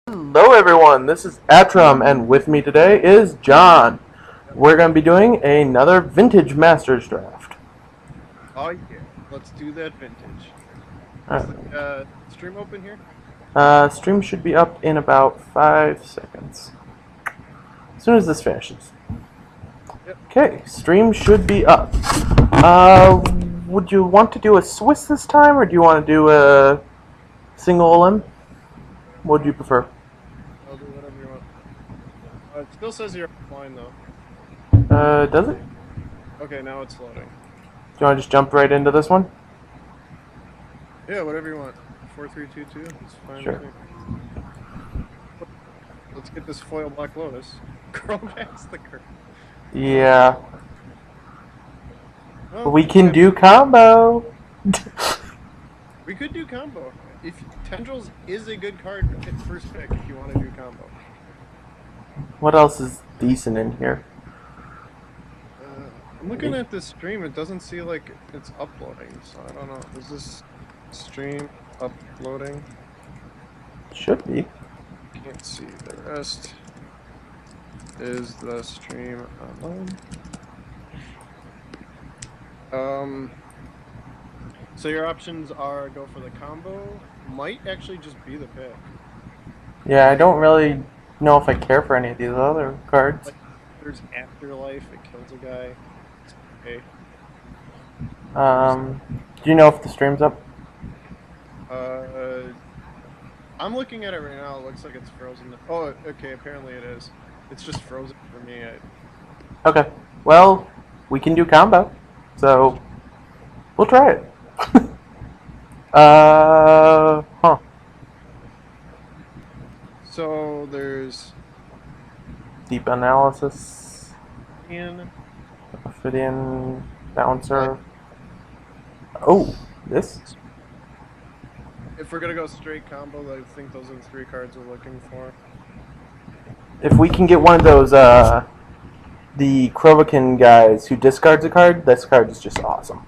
Hello everyone, this is Atrum, and with me today is John. We're going to be doing another Vintage Masters draft. Oh yeah, let's do that vintage. Is Alright. the stream open here? Stream should be up in about 5 seconds. As soon as this finishes. Yep. Okay, stream should be up. Uh, would you want to do a Swiss this time, or do you want to do a single limb? What do you prefer? I'll do whatever you want. It still says you're offline though. Does it? Okay, now it's loading. Do you want to just jump right into this one? Yeah, whatever you want. 4322. It's fine. Sure. With me. Let's get this foil black lotus. Girl past the curve. Yeah. Oh, We can yeah, do combo! we could do combo. If Tendrils is a good card at first pick if you want to do combo. What else is decent in here? I'm looking at this stream. It doesn't see like it's uploading, so I don't know. Is this stream uploading? Should be. Can't see the rest. Is the stream online? So your options are go for the combo. Might actually just be the pick. Yeah, I don't really know if I care for any of these other cards. Like, there's afterlife. It kills a guy. It's okay. Do you know if the stream's up? I'm looking at it right now. It looks like it's frozen. Oh, okay. Apparently it is. It's just frozen for me. Okay. Well, we can do combo. So, we'll try it. Huh. So there's Deep analysis. in Ophidian bouncer. Oh, this? if we're gonna go straight combo, I think those are the three cards we're looking for. If we can get one of those, the Krovakin guys who discards a card, this card is just awesome.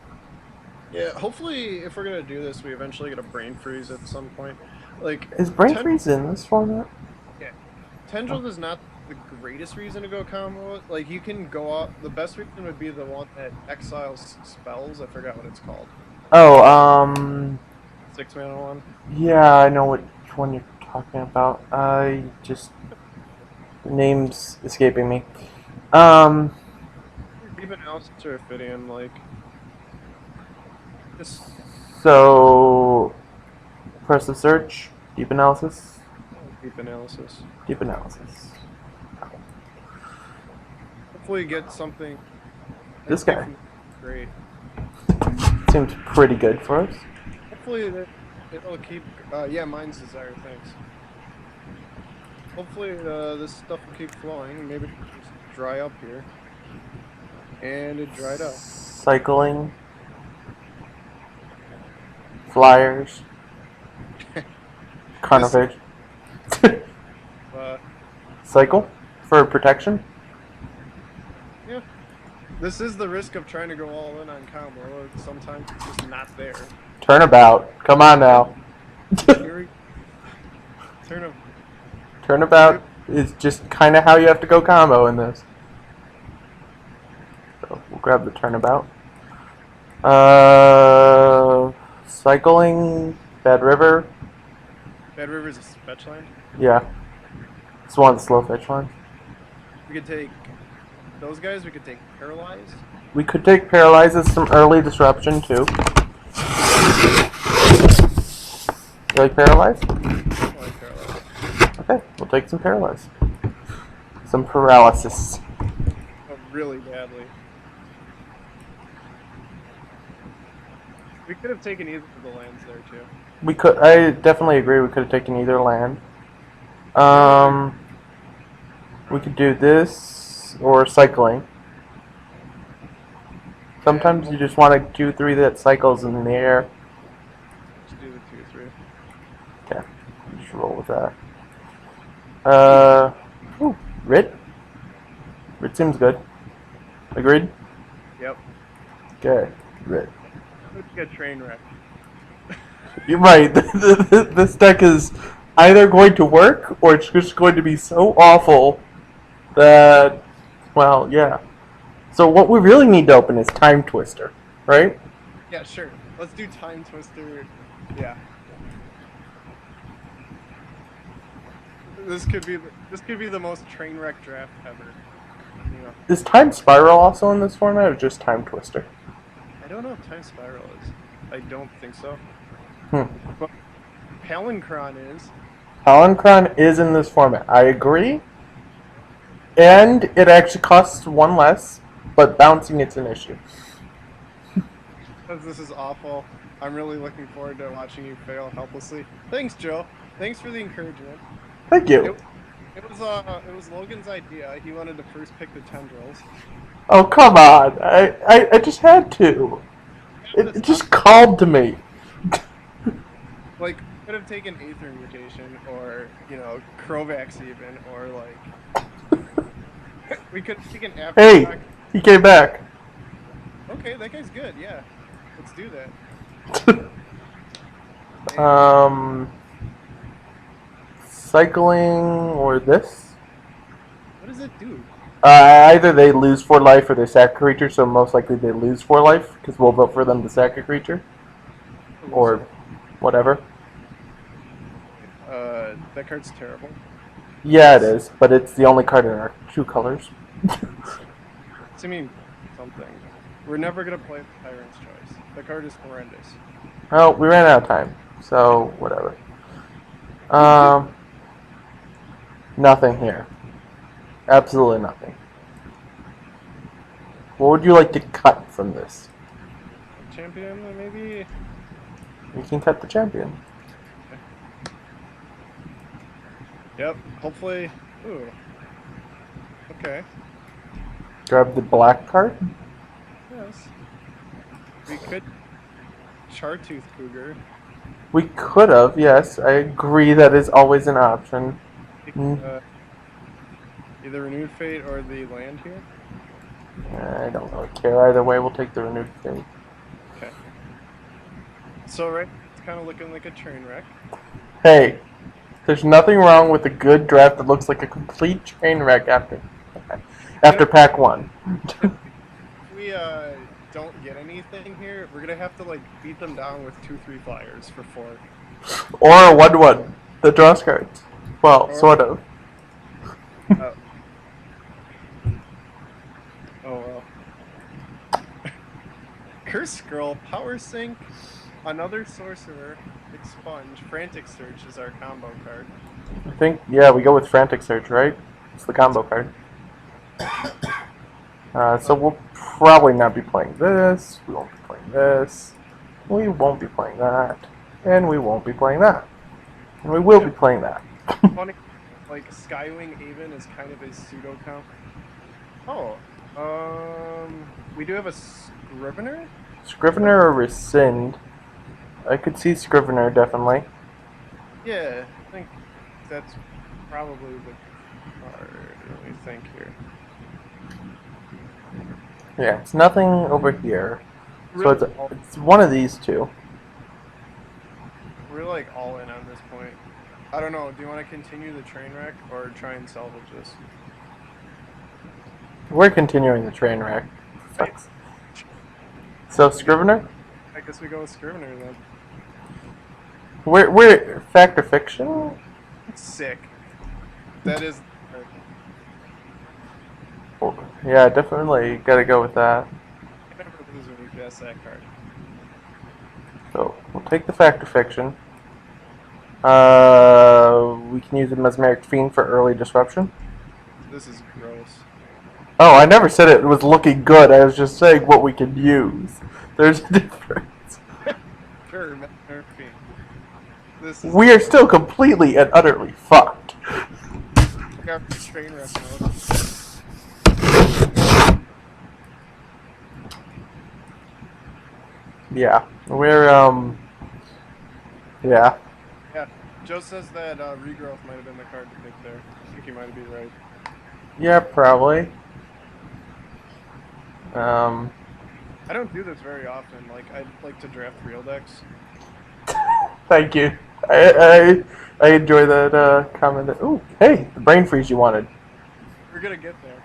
Yeah, hopefully, if we're gonna do this, we eventually get a brain freeze at some point. Like, Is Brain Freeze in this format? yeah, Tendril is not the greatest reason to go combo. Like, you can go out. The best reason would be the one that exiles spells. I forgot what it's called. Oh, 6-mana one. yeah, I know which one you're talking about. I just the name's escaping me. Deep analysis or Ophidian, like, just So press the search. Deep analysis. deep analysis. Deep analysis. Hopefully, get something. This guy Great. seems pretty good for us. Hopefully it'll keep. Yeah, mine's desired. Thanks. Hopefully this stuff will keep flowing. Maybe it'll just dry up here. And it dried up. Cycling. Flyers. Carnivage. Cycle for protection. Yeah. This is the risk of trying to go all in on combo. Sometimes it's just not there. Turnabout. Come on now. Turnabout is just kind of how you have to go combo in this. So we'll grab the turnabout. Cycling. Bad River. Bad River's a fetch line. Yeah. It's one of the slow fetch lines. We could take those guys. We could take Paralyze. We could take Paralyze as some early disruption too. You like Paralyze? I like Paralyze. Okay, we'll take some Paralyze. Some paralysis. Oh, really badly. We could have taken either of the lands there too. We could. I definitely agree. We could have taken either land. We could do this or cycling. Sometimes you just want a 2/3 that cycles in the air. Let's do the 2/3. Okay, just roll with that. Ooh, Rit. Rit seems good. Agreed. Yep. Okay, Rit. Let's get train wreck. You're right. This deck is either going to work or it's just going to be so awful that, well, yeah. So what we really need to open is Time Twister, right? Yeah, sure. Let's do Time Twister. Yeah. This could be the most train wreck draft ever. You know. Is Time Spiral also in this format or just Time Twister? I don't know if Time Spiral is. I don't think so. Hmm. But Palancron is. Palancron is in this format. I agree. And it actually costs one less, but bouncing it's an issue. This is awful. I'm really looking forward to watching you fail helplessly. Thanks, Joe. Thanks for the encouragement. Thank you. It was Logan's idea. He wanted to first pick the tendrils. Oh, come on. I just had to. It just called to me. Like, could have taken Aether Mutation, or, Crovax even, or, we could have taken After. Hey, he came back. Okay, that guy's good, yeah. Let's do that. Cycling or this? What does it do? Either they lose 4 life or they sack a creature, so most likely they lose 4 life, because we'll vote for them to sack a creature. Or whatever. That card's terrible. Yeah, it is, but it's the only card in our 2 colors. I mean, something. We're never gonna play Tyrant's Choice. The card is horrendous. Oh, we ran out of time, so whatever. Nothing here. Absolutely nothing. What would you like to cut from this? Champion, maybe? You can cut the champion. Yep, hopefully. Ooh. Okay. Grab the black card? Yes. We could. Chartooth Cougar. We could have, yes. I agree that is always an option. Either Renewed Fate or the land here? I don't really care. Either way, we'll take the Renewed Fate. Okay. So, right, it's kind of looking like a train wreck. Hey, there's nothing wrong with a good draft that looks like a complete train wreck after pack 1. If we don't get anything here, we're gonna have to beat them down with 2/3 flyers for 4. Or a 1/1 that draws cards. Well, sort of. Oh well. Curse Scroll, Power Sink, another Sorcerer, Expunge, Frantic Search is our combo card. I think, yeah, we go with Frantic Search, right? It's the combo card. So we'll probably not be playing this, we won't be playing this, we won't be playing that, and we won't be playing that. And we will be playing that. Funny, Skywing Haven is kind of a pseudo comp. Oh, we do have a Scrivener? Scrivener or Rescind? I could see Scrivener, definitely. Yeah, I think that's probably the card. Let me think here. Yeah, it's nothing over here. Really, So it's one of these two. We're all in on this point. I don't know, do you want to continue the train wreck or try and salvage this? We're continuing the train wreck. Sucks. So Scrivener? I guess we go with Scrivener then. We're Fact or Fiction? Sick. That is. Yeah, definitely gotta go with that. I never lose when we pass that card. So we'll take the Fact or Fiction. We can use the Mesmeric Fiend for early disruption. This is gross. Oh, I never said it was looking good. I was just saying what we can use. There's a difference. Sure, Mesmeric Fiend. This is We are still completely and utterly fucked. got train wreck mode. Yeah, we're yeah. Yeah, Joe says that Regrowth might have been the card to pick there. I think he might be right. Yeah, probably. I don't do this very often. I'd like to draft real decks. Thank you. I enjoy that comment. Ooh, hey, the brain freeze you wanted. We're gonna get there.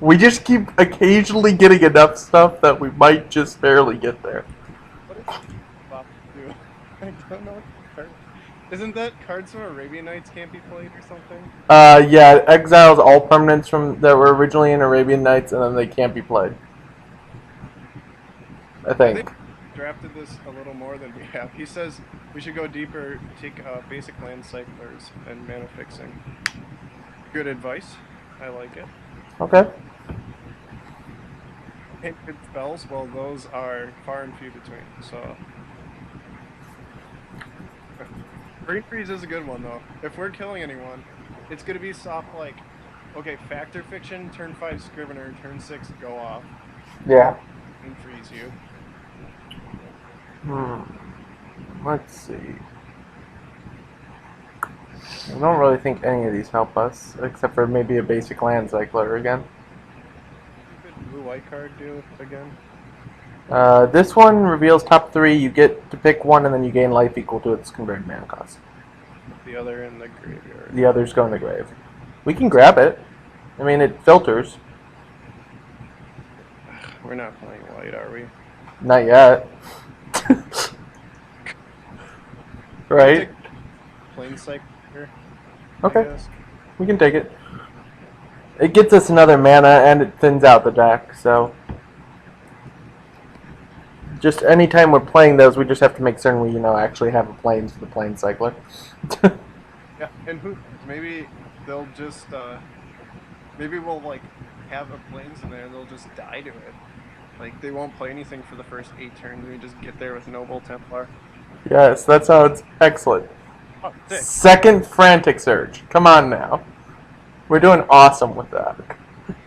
We just keep occasionally getting enough stuff that we might just barely get there. What is Bob do? I don't know what the card. Isn't that cards from Arabian Nights can't be played or something? Yeah, exiles all permanents from that were originally in Arabian Nights, and then they can't be played. I I think think. we drafted this a little more than we have. He says we should go deeper, take basic land cyclers and mana fixing. Good advice. I like it. Okay. And good spells, well, those are far and few between. So, Brain Freeze is a good one though. If we're killing anyone, it's gonna be soft like, okay, Factor Fiction, turn 5 Scrivener, turn 6 go off, Yeah. and freeze you. Let's see. I don't really think any of these help us, except for maybe a basic land cycler again. What did blue white card do again? This one reveals top 3. You get to pick one, and then you gain life equal to its converted mana cost. The other in the graveyard. The others go in the grave. We can grab it. I mean, it filters. We're not playing white, are we? Not yet. Right? Plain cycler. Okay. We can take it. It gets us another mana, and it thins out the deck, so... Just anytime we're playing those, we just have to make certain we, actually have a plains for the plane cycler. Yeah, and who? Maybe they'll just, maybe we'll like have a plains in there and they'll just die to it. Like they won't play anything for the first 8 turns. We just get there with Noble Templar. Yes, that sounds excellent. Oh, sick. Second Frantic Surge. Come on now. We're doing awesome with that.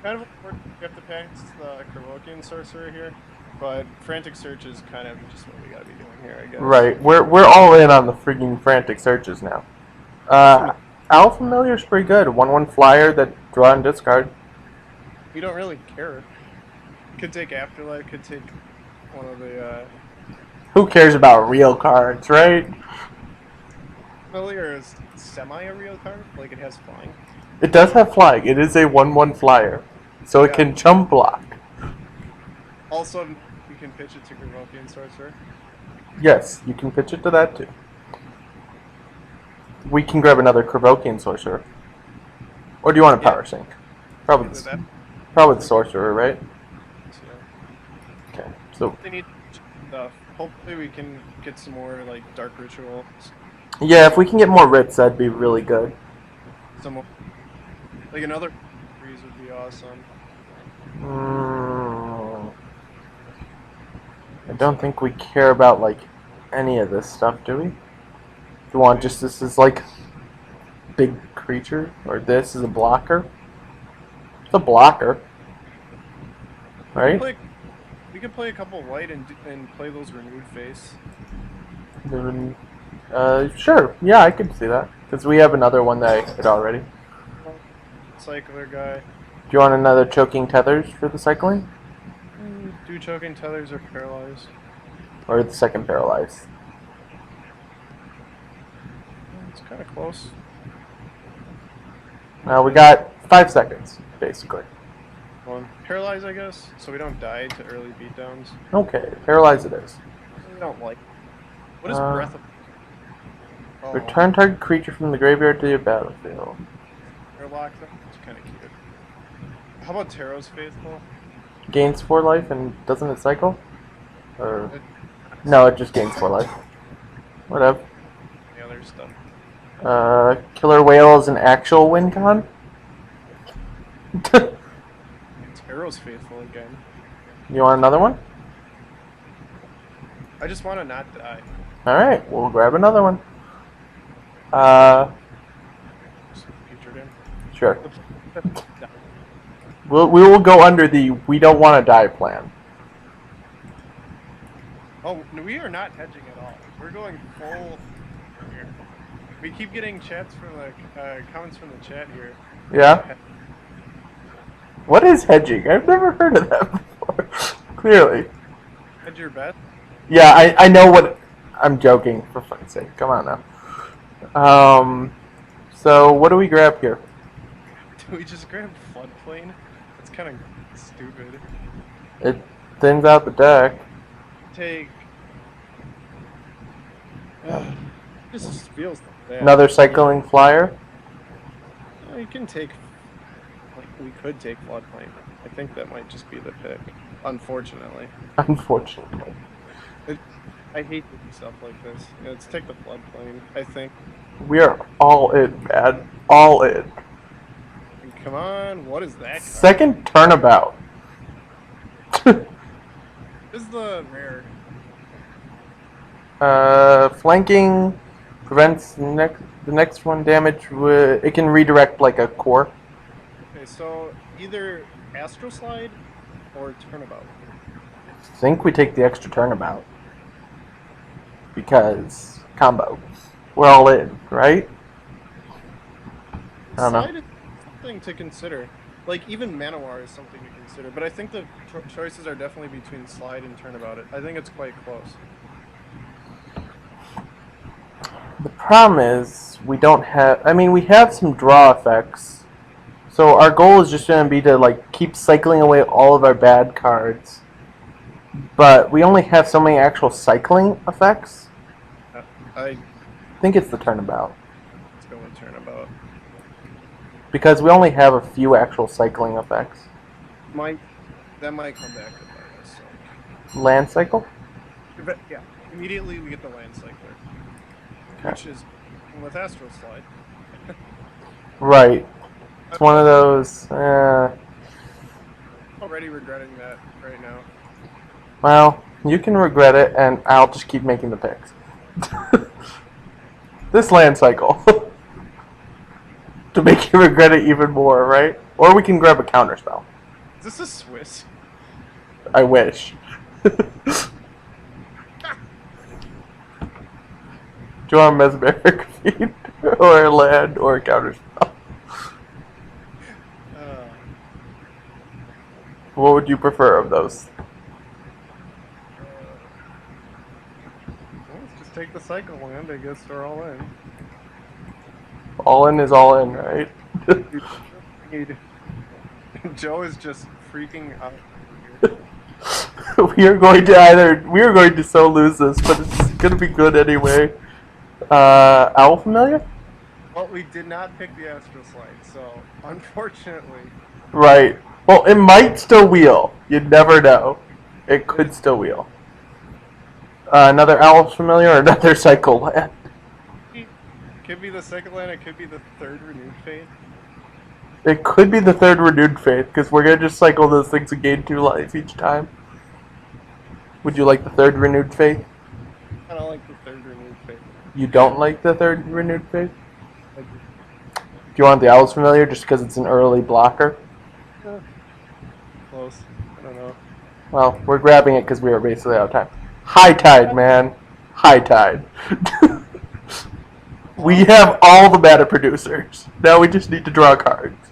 Kind of we have to pass the Kerokian Sorcerer here, but Frantic Search is kind of just what we gotta be doing here, I guess. Right, we're all in on the freaking Frantic Searches now. Owl Familiar is pretty good. 1/1 flyer that draw and discard. We don't really care. Could take Afterlife, could take one of the, Who cares about real cards, right? Familiar is semi a real card, like it has flying. It does have flying. It is a 1/1 flyer. So it Yeah. can chump block. Also, you can pitch it to Kerokian Sorcerer. Yes, you can pitch it to that too. We can grab another Kerokian Sorcerer. Or do you want a Power Sync? Probably Either the, that. probably the Sorcerer, right? So, Okay, so... they need stuff. Hopefully we can get some more, like, Dark Ritual. Yeah, if we can get more Writs, that'd be really good. Some, like, another freeze would be awesome. I don't think we care about, like, any of this stuff, do we? Do you want just this as, like, big creature? Or this is a blocker? It's a blocker. Right? We could play a couple white and play those Renewed Face. Sure. Yeah, I could see that. Because we have another one that I hit already. Cycler guy. Do you want another Choking Tethers for the cycling? Do Choking Tethers or Paralyzed? Or the second Paralyzed? It's kind of close. We got 5 seconds, basically. Well, Paralyze, I guess, so we don't die to early beatdowns. Okay, Paralyze it is. We don't like. What is Breath of? Oh, Return target creature from the graveyard to your battlefield. Airlock. It's kind of cute. How about Tarot's Faithful? Gains 4 life and doesn't it cycle? Or no, it just gains 4 life. Whatever. The other stuff. Killer Whale is an actual win con? Tarot's Faithful again. You want another one? I just want to not die. Alright, we'll grab another one. Featured in. Sure. We will go under the we don't want to die plan. Oh, no, we are not hedging at all. We're going full here. We keep getting chats from the comments from the chat here. Yeah? What is hedging? I've never heard of that before. Clearly. Hedge your bet? Yeah, I know what I'm joking, for fuck's sake. Come on now. So what do we grab here? Do we just grab floodplain? That's kind of stupid. It thins out the deck. Take. This feels bad. Another cycling flyer. You can take. Like, we could take floodplain. I think that might just be the pick. Unfortunately. Unfortunately. I hate to do stuff like this. Yeah, let's take the floodplain, I think. We are all in, man. All in. And come on, what is that card? Second turnabout. This is the rare. Flanking prevents the next one damage. It can redirect like a core. Okay, so either Astral Slide or Turnabout. I think we take the extra turnabout. Because combo. We're all in, right? I don't know. Slide is something to consider. Like, even Manowar is something to consider. But I think the choices are definitely between Slide and Turnabout. I think it's quite close. The problem is we don't have. I mean, we have some draw effects. So our goal is just going to be to like keep cycling away all of our bad cards. But we only have so many actual cycling effects. I think it's the turnabout. Let's go with Turnabout. Because we only have a few actual cycling effects. That might come back to bite us. So. Land cycle? Yeah. Immediately we get the Land Cycler. Okay. Which is with Astral Slide. Right. It's one of those. Already regretting that right now. Well, you can regret it, and I'll just keep making the picks. This land cycle. To make you regret it even more, right? Or we can grab a counterspell. Is this a Swiss? I wish. Do you want a mesmeric feed? Or a land, or a counterspell? What would you prefer of those? Let's just take the cycle land. I guess they're all in. All in is all in, right? Joe is just freaking out. We are going to so lose this, but it's gonna be good anyway. Owl Familiar? Well, we did not pick the Astral Slide, so unfortunately. Right. Well, it might still wheel. You never know. It could still wheel. Another Owl Familiar or another Cycle Land? Could be the second land, it could be the third Renewed Fate. It could be the third Renewed Faith, because we're going to just cycle those things and gain 2 life each time. Would you like the third Renewed Faith? I don't like the third Renewed Fate. You don't like the third Renewed Faith? Do you want the Owl's Familiar just because it's an early blocker? Close. I don't know. Well, we're grabbing it because we are basically out of time. High Tide, man. High Tide. We have all the mana producers. Now we just need to draw cards.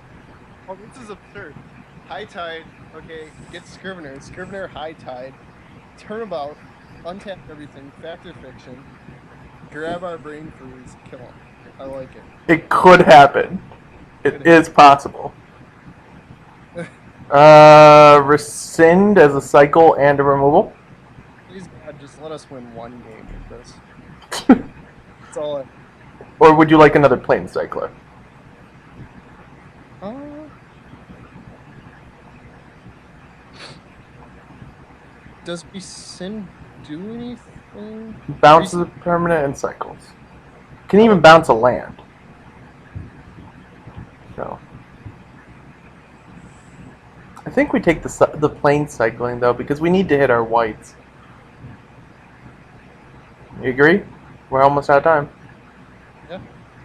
Oh, this is absurd. High Tide, okay, get Scrivener. Scrivener, High Tide. Turnabout, untap everything, Fact or Fiction. Grab our Brain Freeze, kill him. I like it. It could happen. It is possible. Rescind as a cycle and a removal. Please, God, just let us win one game with this. That's all I... Or would you like another Plane Cycler? Does Rescind do anything? Bounces a permanent and cycles. Can even bounce a land. So, I think we take the plane cycling though because we need to hit our whites. You agree? We're almost out of time. Yeah.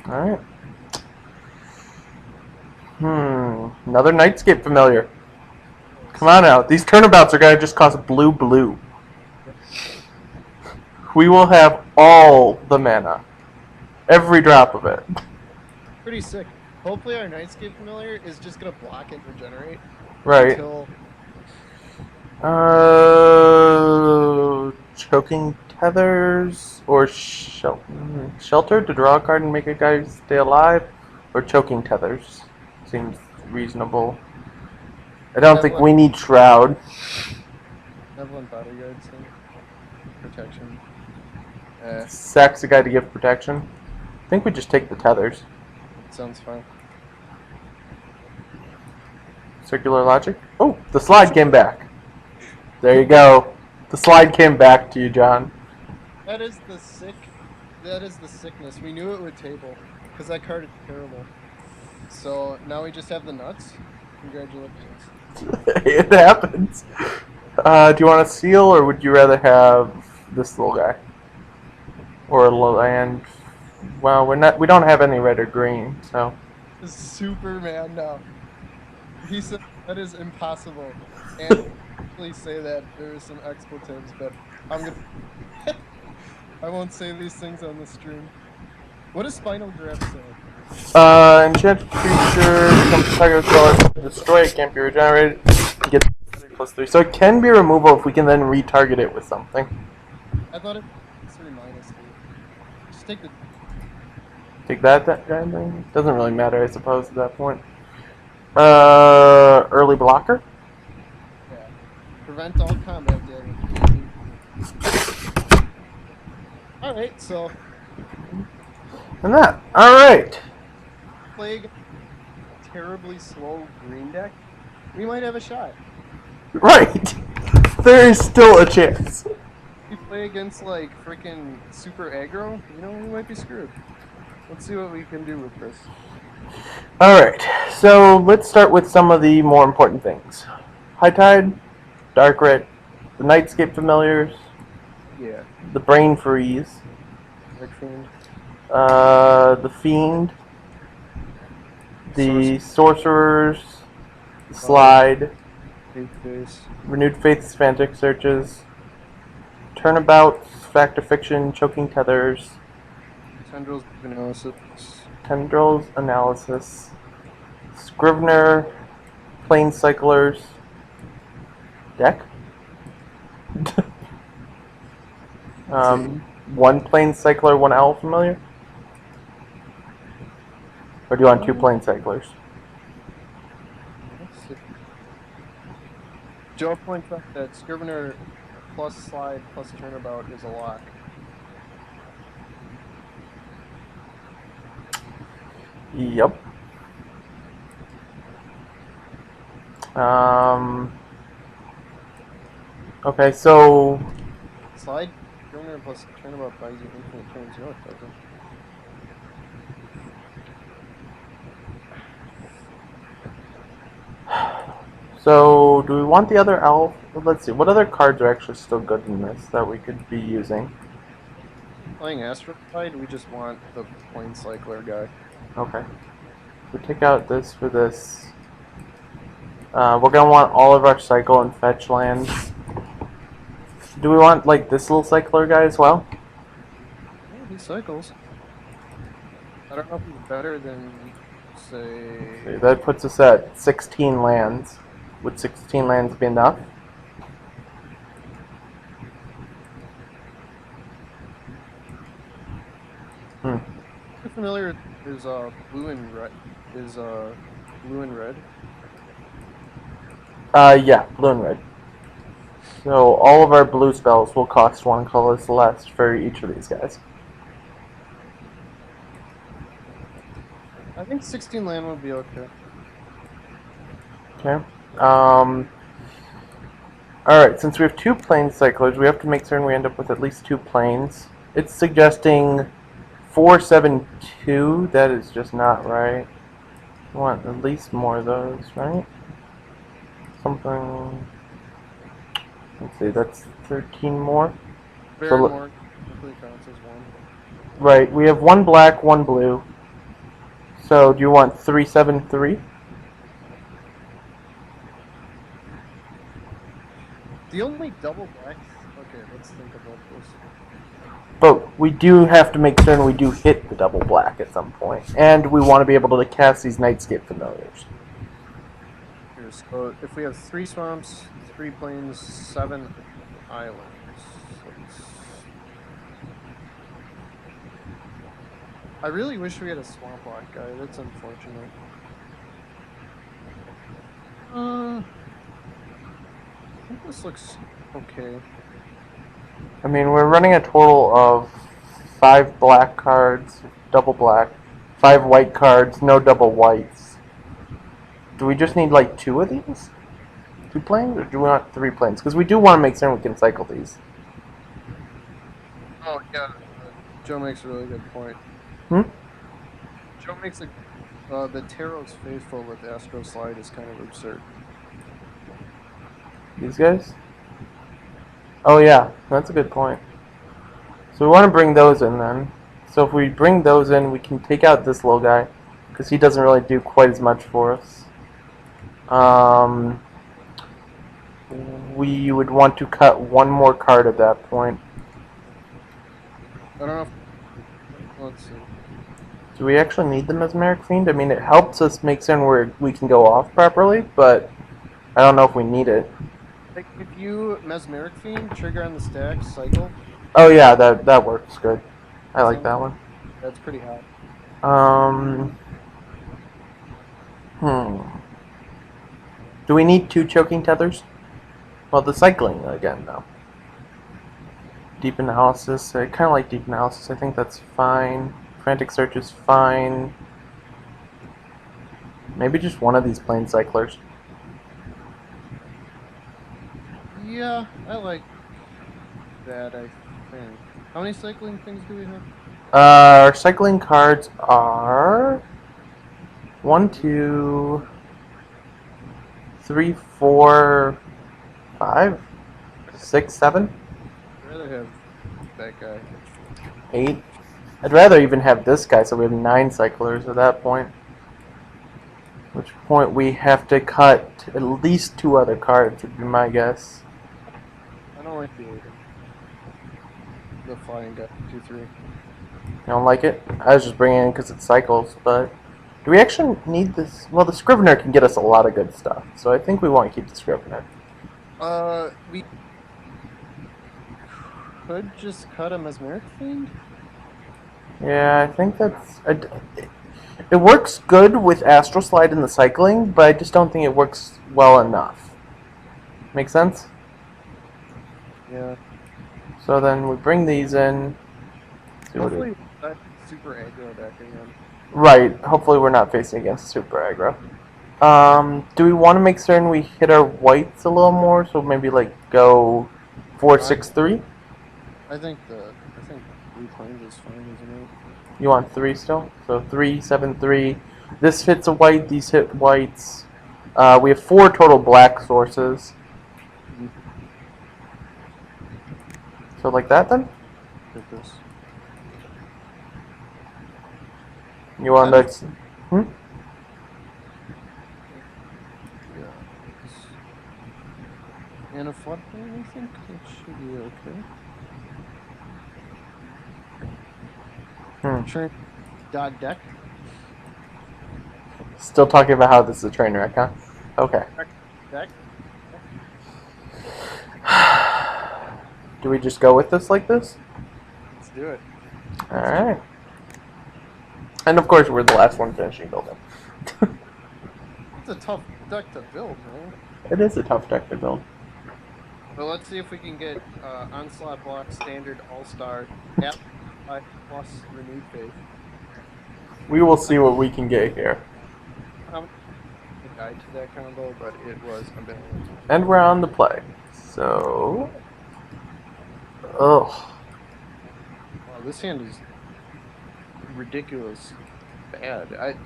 All right. Another Nightscape Familiar. Come on out. These turnabouts are gonna just cost blue. We will have all the mana. Every drop of it. Pretty sick. Hopefully our Nightscape Familiar is just gonna block and regenerate. Right. Until... choking tethers or shelter to draw a card and make a guy stay alive, or choking tethers seems reasonable. I don't think we need shroud. Benevolent bodyguard thing. Protection. Sacks a guy to give protection. I think we just take the tethers. Sounds fine. Circular logic. Oh, the slide came back. There you go. The slide came back to you, John. That is the sickness. We knew it would table, because that card is terrible. So now we just have the nuts. Congratulations. It happens. Do you want a seal, or would you rather have this little guy? Or a land? Well, we don't have any red or green, so. Superman now. He said that is impossible. And please say that there are some expletives, but I'm gonna I won't say these things on the stream. What does Spinal Grab say? Enchanted creature becomes target spell, destroy it, can't be regenerated. Get +3. So it can be removal if we can then retarget it with something. I thought it was 3 minus 3. Just take the. Take that kind of thing? Doesn't really matter, I suppose, at that point. Early blocker? Yeah. Prevent all combat damage. Alright, so. And that. Alright. Play terribly slow green deck. We might have a shot. Right! There is still a chance. If we play against, like, freaking super aggro, you know, we might be screwed. Let's see what we can do with this. Alright, so let's start with some of the more important things. High Tide, Dark Rit, the Nightscape Familiars, Yeah. the Brain Freeze, Dark Fiend. the Fiend, the Sorcerers, the Slide, Face. Renewed Faith's Frantic Searches, Turnabouts, Fact or Fiction, Choking Tethers, Tendrils Analysis. Tendrils Analysis, Scrivener, Plane Cyclers, Deck? One Plane Cycler, one Owl Familiar? Or do you want 2 Plane Cyclers? Let's see. Joe points out that Scrivener plus Slide plus Turnabout is a lock. Yep. Okay, so Slide, Scrivener plus Turnabout buys you infinite turns. No, it doesn't. So, do we want the other elf? Let's see, what other cards are actually still good in this that we could be using? Playing Astrocide, we just want the Plane Cycler guy. Okay. We take out this for this. We're gonna want all of our cycle and fetch lands. Do we want, like, this little cycler guy as well? Yeah, he cycles. I don't know if he's better than, say... Okay, that puts us at 16 lands. Would 16 lands be enough? You're familiar is blue and red. Is blue and red. Yeah, blue and red. So all of our blue spells will cost 1 colorless less for each of these guys. I think 16 land would be okay. Okay. Alright, since we have 2 plane cyclers, we have to make certain we end up with at least 2 planes. It's suggesting 4, 7, 2. That is just not right. We want at least more of those, right? Something... Let's see, that's 13 more. Barrymore typically counts as 1. Right, we have 1 black, 1 blue. So, do you want 3, 7, 3? The only double blacks... Okay, let's think about this. But we do have to make certain we do hit the double black at some point. And we want to be able to cast these Nightscape Familiars. So if we have 3 swamps, 3 plains, 7 islands, let's I really wish we had a swamp block guy. That's unfortunate. I think this looks okay. I mean, we're running a total of 5 black cards, double black, 5 white cards, no double whites. Do we just need like 2 of these? 2 planes, or do we want 3 planes? Because we do want to make certain we can cycle these. Oh yeah, Joe makes a really good point. Hmm? Joe makes a the Tarot's Faithful with Astro Slide is kind of absurd. These guys? Oh yeah, that's a good point. So we want to bring those in then. So if we bring those in, we can take out this little guy, because he doesn't really do quite as much for us. We would want to cut 1 more card at that point. I don't know if, let's see. Do we actually need the Mesmeric Fiend? I mean, it helps us make certain we can go off properly, but I don't know if we need it. Like if you Mesmeric Fiend, trigger on the stack, cycle. Oh yeah, that works good. I like that one. That's pretty hot. Hmm. Do we need 2 choking tethers? Well, the cycling again, though. Deep analysis. I kind of like deep analysis. I think that's fine. Frantic search is fine. Maybe just one of these plane cyclers. Yeah, I like that, I think. How many cycling things do we have? Our cycling cards are 1, 2, 3, 4, 5, 6, 7, I'd rather have that guy. 8. I'd rather even have this guy, so we have 9 cyclers at that point. At which point we have to cut at least 2 other cards, would be my guess. I don't like the flying guy, 2/3. You don't like it? I was just bringing it in because it cycles, but do we actually need this? Well, the Scrivener can get us a lot of good stuff, so I think we want to keep the Scrivener. We could just cut a Mesmeric Fiend? Yeah, I think that's... It works good with Astral Slide in the cycling, but I just don't think it works well enough. Make sense? Yeah. So then we bring these in. Hopefully that super aggro deck again. Right. Hopefully we're not facing against super aggro. Do we want to make certain we hit our whites a little more? So maybe like go 4-6-3? I think blue plains is fine, isn't it? You want 3 still? So 3-7-3. This hits a white. These hit whites. We have 4 total black sources. So like that then? Get this. You want to... Hmm? Yeah. And a floodplain, I think it should be okay. Train dot deck. Still talking about how this is a train wreck, huh? Okay. Deck. Do we just go with this like this? Let's do it. Alright. And of course we're the last one finishing building. It's a tough deck to build, man. It is a tough deck to build. But let's see if we can get Onslaught Block, Standard, All-Star, plus Renewed Faith. We will see what we can get here. I died to that combo, but it was a bit. And we're on the play. So... Ugh. Wow, this hand is ridiculous bad.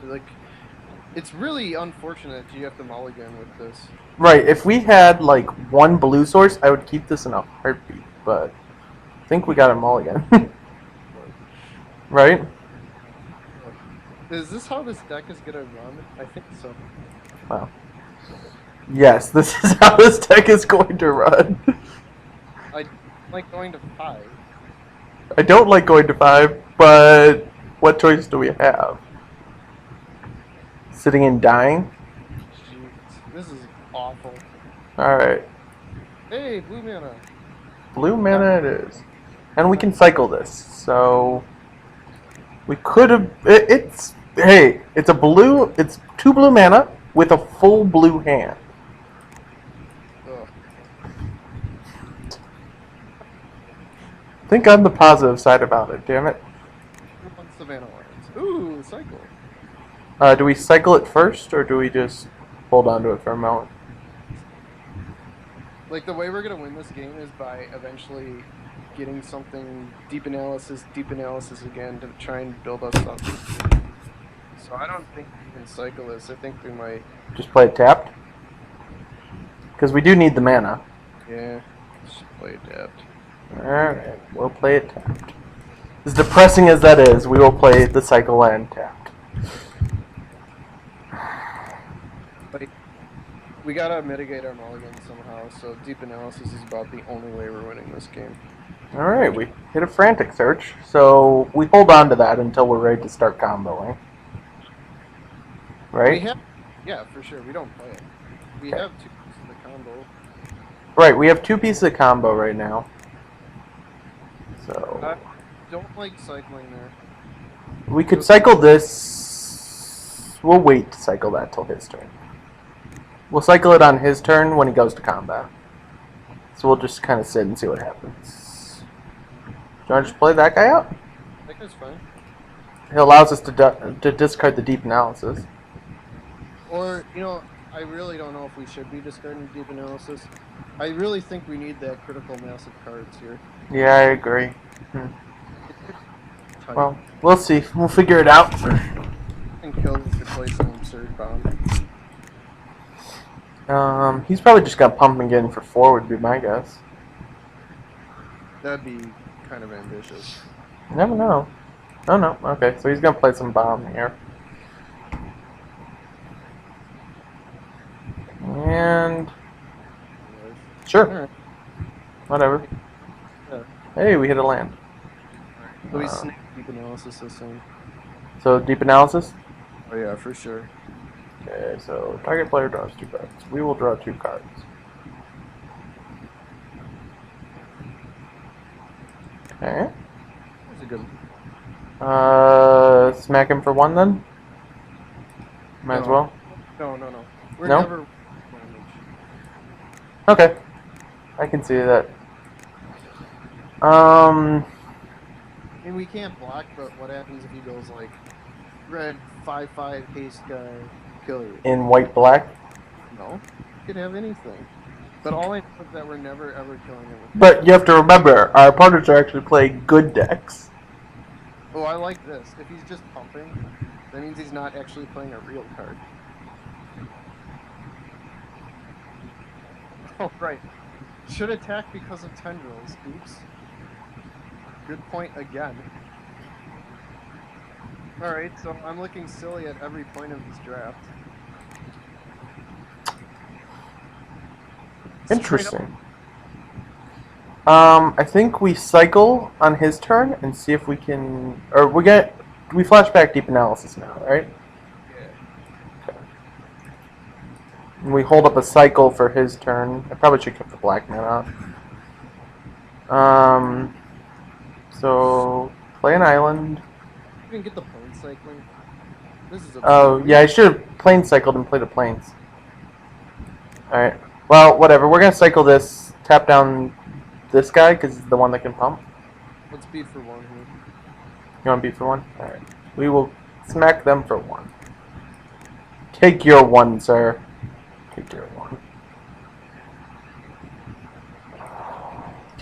It's really unfortunate you have to mulligan with this. Right, if we had like 1 blue source, I would keep this in a heartbeat, but I think we got a mulligan. Right? Is this how this deck is gonna run? I think so. Wow. Yes, this is how this deck is going to run. I like going to 5. I don't like going to 5, but what choice do we have? Sitting and dying? Jeez, this is awful. Alright. Hey, blue mana. Blue mana it is. And we can cycle this, so... We could have. It's hey. It's a blue. It's 2 blue mana with a full blue hand. Ugh. Think on the positive side about it. Damn it. Who wants Savannah Lands? Ooh, cycle. Do we cycle it first, or do we just hold on to it for a moment? Like, the way we're gonna win this game is by eventually getting something deep analysis again to try and build us something. So I don't think we can cycle this. I think we might. Just play it tapped? Because we do need the mana. Yeah, just play adapt. Alright, we'll play it tapped. As depressing as that is, we will play the cycle land tapped. Like, we gotta mitigate our mulligan somehow, so deep analysis is about the only way we're winning this game. Alright, we hit a frantic search, so we hold on to that until we're ready to start comboing. Right? Yeah, for sure. We don't play it. We Okay. have 2 pieces of the combo. Right, we have 2 pieces of combo right now. So I don't like cycling there. we could cycle this. We'll wait to cycle that till his turn. We'll cycle it on his turn when he goes to combat. So we'll just kind of sit and see what happens. Do you want to just play that guy out? I think that's fine. It allows us to discard the deep analysis. Or, I really don't know if we should be discarding deep analysis. I really think we need that critical mass of cards here. Yeah, I agree. Tight. Well, we'll see. We'll figure it out. And kill if you play some absurd bomb. He's probably just gonna pump and get in for 4 would be my guess. That'd be kind of ambitious. You never know. Oh no, okay, so he's gonna play some bomb here. And sure, Alright. whatever. Yeah. Hey, we hit a land. So we sneak deep analysis this time. So deep analysis. Oh yeah, for sure. Okay, so target player draws 2 cards. We will draw 2 cards. Okay. That's a good one. Smack him for 1 then. Might as No. well. No. We're No? never damage. Okay, I can see that. I mean, we can't block, but what happens if he goes like red 5/5 haste guy kill you? In white black. No, he could have anything. But all I know is that we're never ever killing him. But you have to remember, our opponents are actually playing good decks. Oh, I like this. If he's just pumping, that means he's not actually playing a real card. Oh, right. Should attack because of tendrils. Oops. Good point again. Alright, so I'm looking silly at every point of this draft. Interesting. I think we cycle on his turn and see if we can, or we flashback deep analysis now, right? Yeah. Okay. And we hold up a cycle for his turn. I probably should keep the black mana out. So play an island. You can get the plane cycling. This is a Oh yeah, I should have plane cycled and played the planes. All right. Well, whatever. We're gonna cycle this. Tap down this guy because he's the one that can pump. Let's beat for 1 here. You want to beat for 1? All right. We will smack them for 1. Take your 1, sir. Take your 1.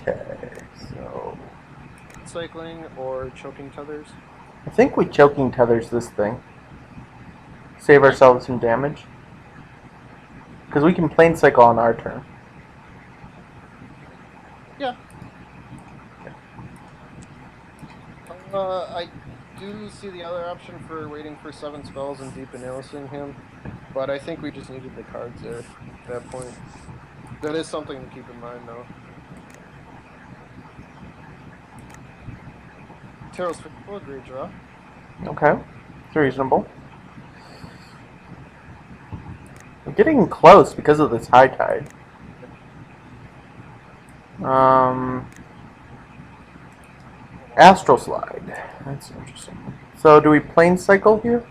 Okay. So Cycling or choking tethers. I think we choking tethers this thing. Save ourselves some damage. Because we can plane cycle on our turn. Yeah. I do see the other option for waiting for 7 spells and deep analyzing him, but I think we just needed the cards there at that point. That is something to keep in mind, though. Taro's Faithful, a great draw. Okay. It's reasonable. We're getting close because of this high tide. Astral Slide. That's interesting. So do we plane cycle here?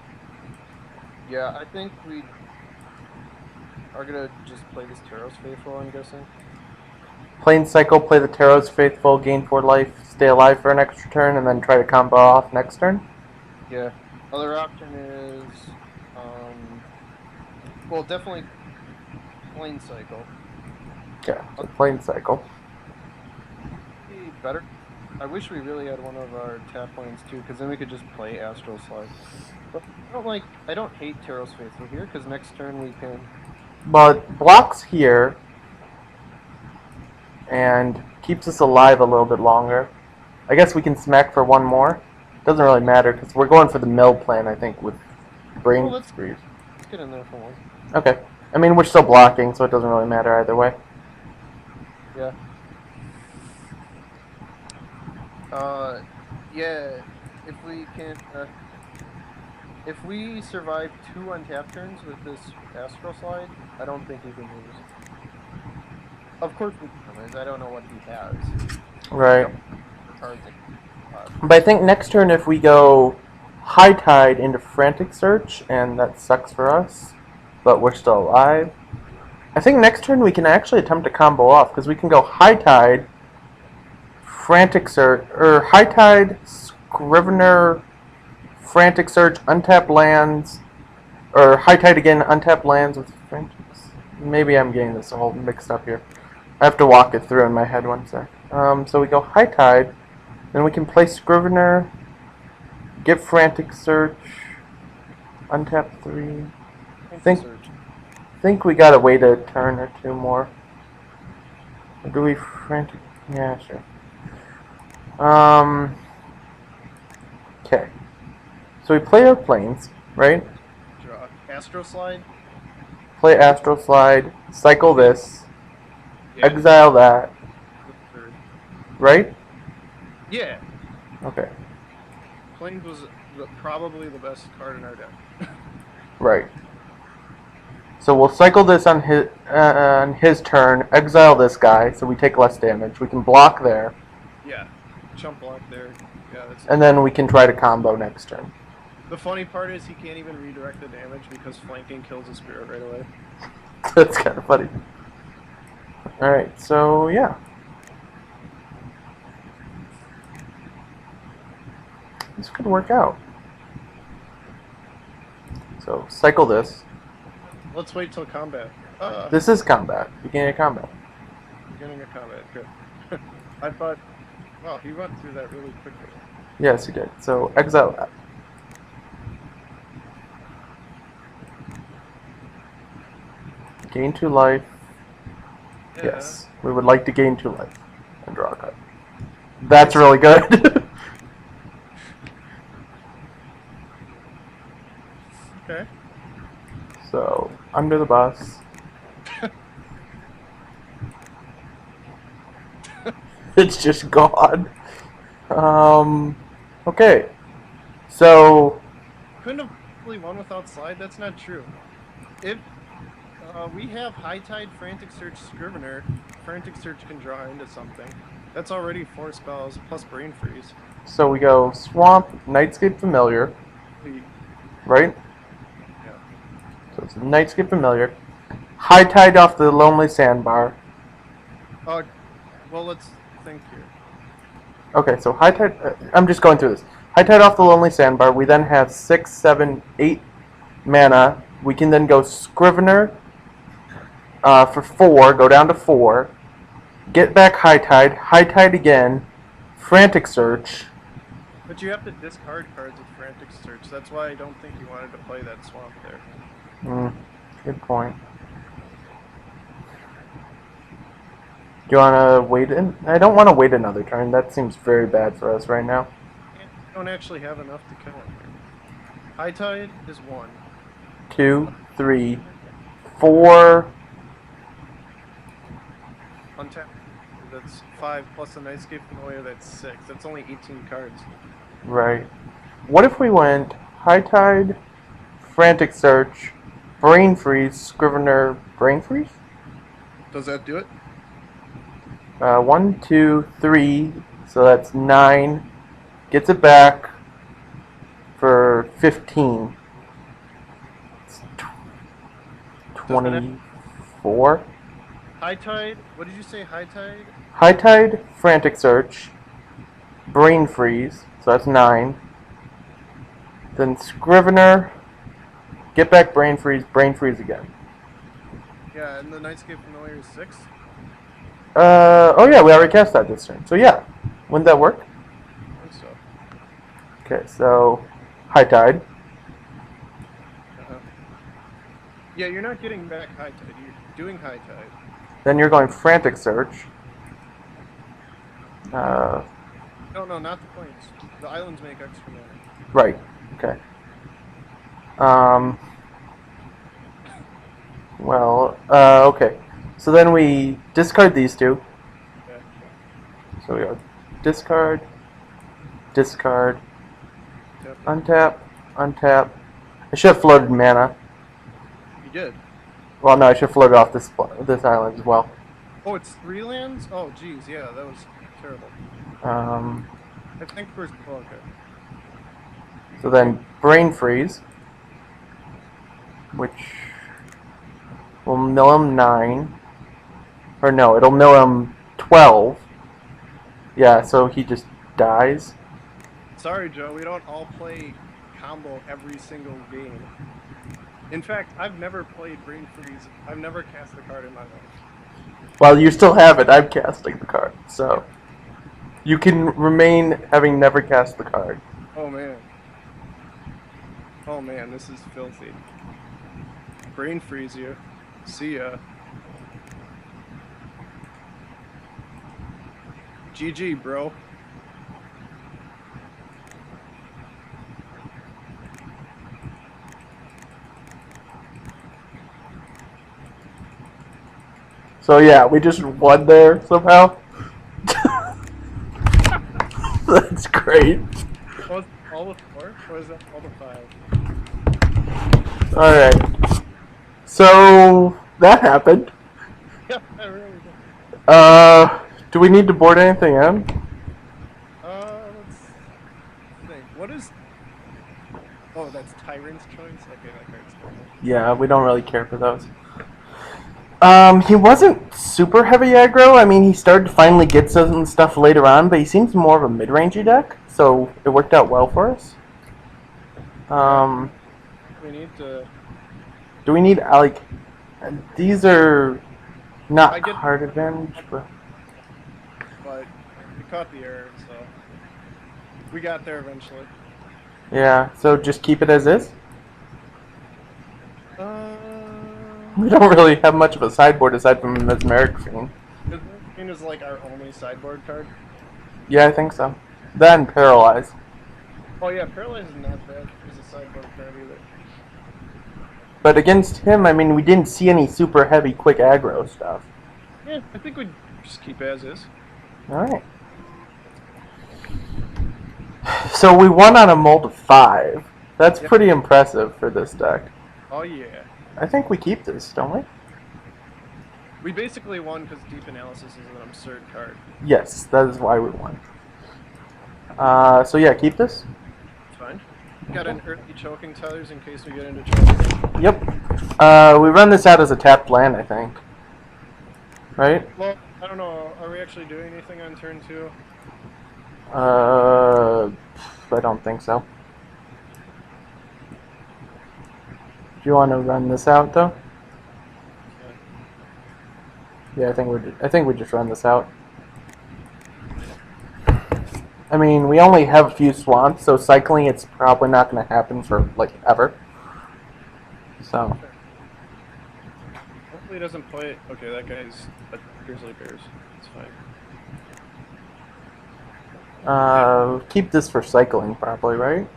Yeah, I think we are gonna just play this Taros Faithful, I'm guessing. Plane cycle, play the Taros Faithful, gain 4 life, stay alive for an extra turn, and then try to combo off next turn? Yeah. Other option is, well, definitely Plane Cycle. Okay, so plane cycle. Be better. I wish we really had one of our tap lanes too, because then we could just play Astral Slide. But I don't hate Taros Faithful here, because next turn we can. But blocks here and keeps us alive a little bit longer. I guess we can smack for one more. Doesn't really matter because we're going for the mill plan, I think, with brain Let's freeze. get in there for one. Okay. I mean, we're still blocking, so it doesn't really matter either way. Yeah. Yeah. If we can, if we survive 2 untap turns with this Astral Slide, I don't think we can lose. Of course we can lose. I don't know what he has. Right. Cards. But I think next turn if we go High Tide into Frantic Search, and that sucks for us, but we're still alive. I think next turn we can actually attempt to combo off, because we can go High Tide, Frantic Search, or High Tide, Scrivener, Frantic Search, untap lands, or High Tide again, untap lands with Frantic. Maybe I'm getting this all mixed up here. I have to walk it through in my head one sec. So we go High Tide, then we can play Scrivener, get Frantic Search, untap 3. Think we gotta wait a turn or 2 more. Or do we Frantic? Yeah, sure. Okay. So we play our planes, right? Draw Astro Slide. Play Astral Slide, cycle this, Yeah. exile that, right? Yeah. Okay. Plains was probably the best card in our deck. Right. So we'll cycle this on his turn, exile this guy, so we take less damage. We can block there. Yeah. Chump block there. Yeah. And then we can try to combo next turn. The funny part is he can't even redirect the damage because flanking kills the spirit right away. That's kind of funny. Alright, so yeah. This could work out. So cycle this. Let's wait till combat. This is combat. Beginning of combat. Beginning of combat. Good. I thought. Wow, he went through that really quickly. Yes, he did. So exile that. Gain 2 life. Yeah. Yes, we would like to gain 2 life and draw a card. That's really good. Okay. So, under the bus. It's just gone. Okay. So, Couldn't have really won without slide. That's not true. If we have High Tide, Frantic Search, Scrivener, Frantic Search can draw into something. That's already 4 spells plus Brain Freeze. so we go Swamp, Nightscape Familiar, right? Yeah. So it's Nightscape Familiar. High Tide off the Lonely Sandbar. Well, let's think here. Okay, so High Tide, I'm just going through this. High Tide off the Lonely Sandbar. We then have 6, 7, 8 mana. We can then go Scrivener for 4, go down to 4. Get back High Tide again, Frantic Search. But you have to discard cards with Frantic Search. That's why I don't think you wanted to play that swamp there. Good point. Do you want to wait? I don't want to wait another turn. That seems very bad for us right now. You don't actually have enough to kill him here. High Tide is 1. 2, 3, 4. Untap. That's 5 plus a Nightscape Familiar. That's 6. That's only 18 cards. Right. What if we went High Tide, Frantic Search, Brain Freeze, Scrivener, Brain Freeze? Does that do it? 1, 2, 3. So that's 9. gets it back for 15. It's Doesn't it 24. High Tide? What did you say? High Tide? High Tide, Frantic Search, Brain Freeze, so that's 9. Then Scrivener, get back Brain Freeze again. Yeah, and the Nightscape Familiar is 6? Oh yeah, we already cast that this turn. So yeah, wouldn't that work? I think so. Okay, so High Tide. Uh-huh. Yeah, you're not getting back High Tide. You're doing High Tide. Then you're going Frantic Search. Uh, No, not the planes. The islands make extra mana. right. Okay. Um. Well. Okay. So then we discard these two. Yeah. So we go discard, discard, Yep. untap, untap. I should have floated mana. You did. Well, no, I should have floated off this island as well. Oh, it's 3 lands? Oh, geez, yeah, that was terrible. Um. I think we're... Oh, okay. So then Brain Freeze, which will mill him 9. Or no, it'll mill him 12. Yeah, so he just dies. Sorry, Joe, we don't all play combo every single game. In fact, I've never played Brain Freeze. I've never cast a card in my life. While you still have it, I'm casting the card. So you can remain having never cast the card. Oh, man. Oh, man, this is filthy. Brain Freeze you. See ya. GG, bro. So yeah, we just won there somehow. That's great. Was all the 4? Or is that all the 5? Alright. So that happened. Yeah, I really did. Do we need to board anything in? Let's think. What is... Oh, that's Tyrant's Choice? Okay, that card's normal. Yeah, we don't really care for those. He wasn't super heavy aggro. I mean, he started to finally get some stuff later on, but he seems more of a mid-rangey deck, so it worked out well for us. We need to... Do we need, like, these are not I get- card advantage, but... But we caught the error, so... We got there eventually. Yeah, so just keep it as is? We don't really have much of a sideboard aside from Mesmeric Fiend. Fiend is like our only sideboard card. Yeah, I think so. Then Paralyze. Oh yeah, Paralyze is not bad as a sideboard card either. But against him, I mean, we didn't see any super heavy, quick aggro stuff. Yeah, I think we'd just keep as is. Alright. So we won on a mold of 5. That's Yep. pretty impressive for this deck. Oh yeah. I think we keep this, don't we? We basically won because Deep Analysis is an absurd card. Yes, that is why we won. So yeah, keep this. It's fine. Got an early choking tethers in case we get into trouble. Yep. We run this out as a tapped land, I think. Right? Well, I don't know. Are we actually doing anything on turn 2? I don't think so. Do you want to run this out though? Yeah, I think we just run this out. I mean, we only have a few swamps, so cycling it's probably not going to happen for like ever. So. Hopefully he doesn't play it. Okay, that guy's a Grizzly Bears. It's fine. Keep this for cycling probably, right?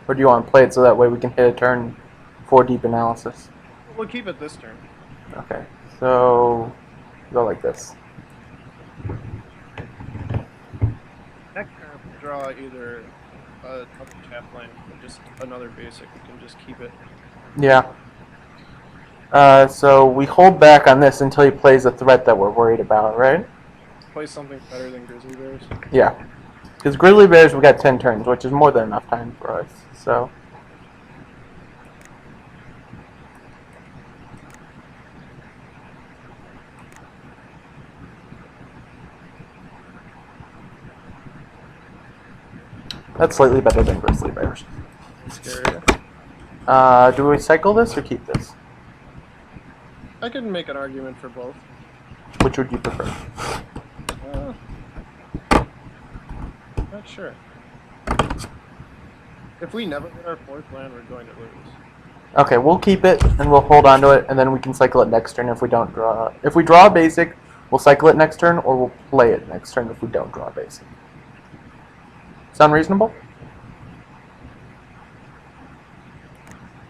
Or do you want to play it so that way we can hit a turn for Deep Analysis? We'll keep it this turn. Okay, so go like this. Next turn, we'll draw either a tap line or just another basic. We can just keep it. Yeah. So we hold back on this until he plays a threat that we're worried about, right? Play something better than Grizzly Bears. Yeah. Because grizzly bears, we got 10 turns, which is more than enough time for us. So. That's slightly better than grizzly bears. Scary. Do we cycle this or keep this? I could make an argument for both. Which would you prefer? Not sure. If we never get our 4th land, we're going to lose. Okay, we'll keep it and we'll hold on to it, and then we can cycle it next turn if we don't draw. If we draw a basic, we'll cycle it next turn, or we'll play it next turn if we don't draw a basic. Sound reasonable?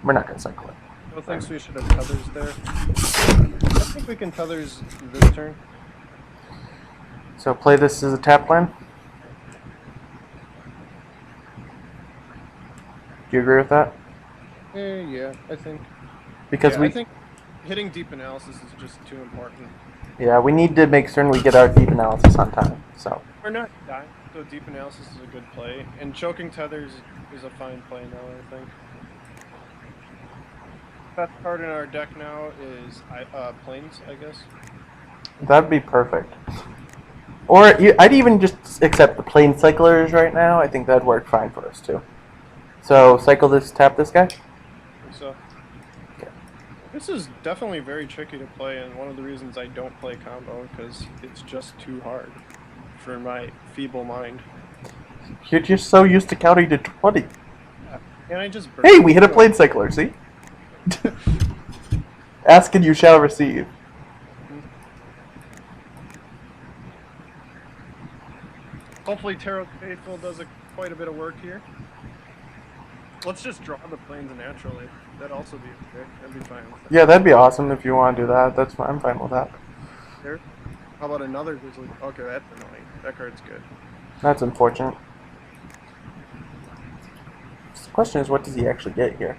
We're not going to cycle it. No thinks we should have tethers there. I think we can tethers this turn. So play this as a tap land? Do you agree with that? Yeah, I think. Because I think hitting deep analysis is just too important. Yeah, we need to make certain we get our deep analysis on time. So We're not dying, so deep analysis is a good play. And choking tethers is a fine play now, I think. Best card in our deck now is Plains, I guess. that'd be perfect. Or I'd even just accept the plain cyclers right now. I think that'd work fine for us too. So cycle this, tap this guy. So Okay. this is definitely very tricky to play, and one of the reasons I don't play combo because it's just too hard for my feeble mind. You're just so used to counting to 20. And I just Hey, we hit a plain cycler. See? Ask and you shall receive. Hopefully Tarot Faithful does quite a bit of work here. Let's just draw the planes naturally. That'd also be okay. That'd be fine with that. Yeah, that'd be awesome if you want to do that. That's fine. I'm fine with that. There. How about another grizzly? Okay, that's annoying. That card's good. That's unfortunate. The question is, what does he actually get here?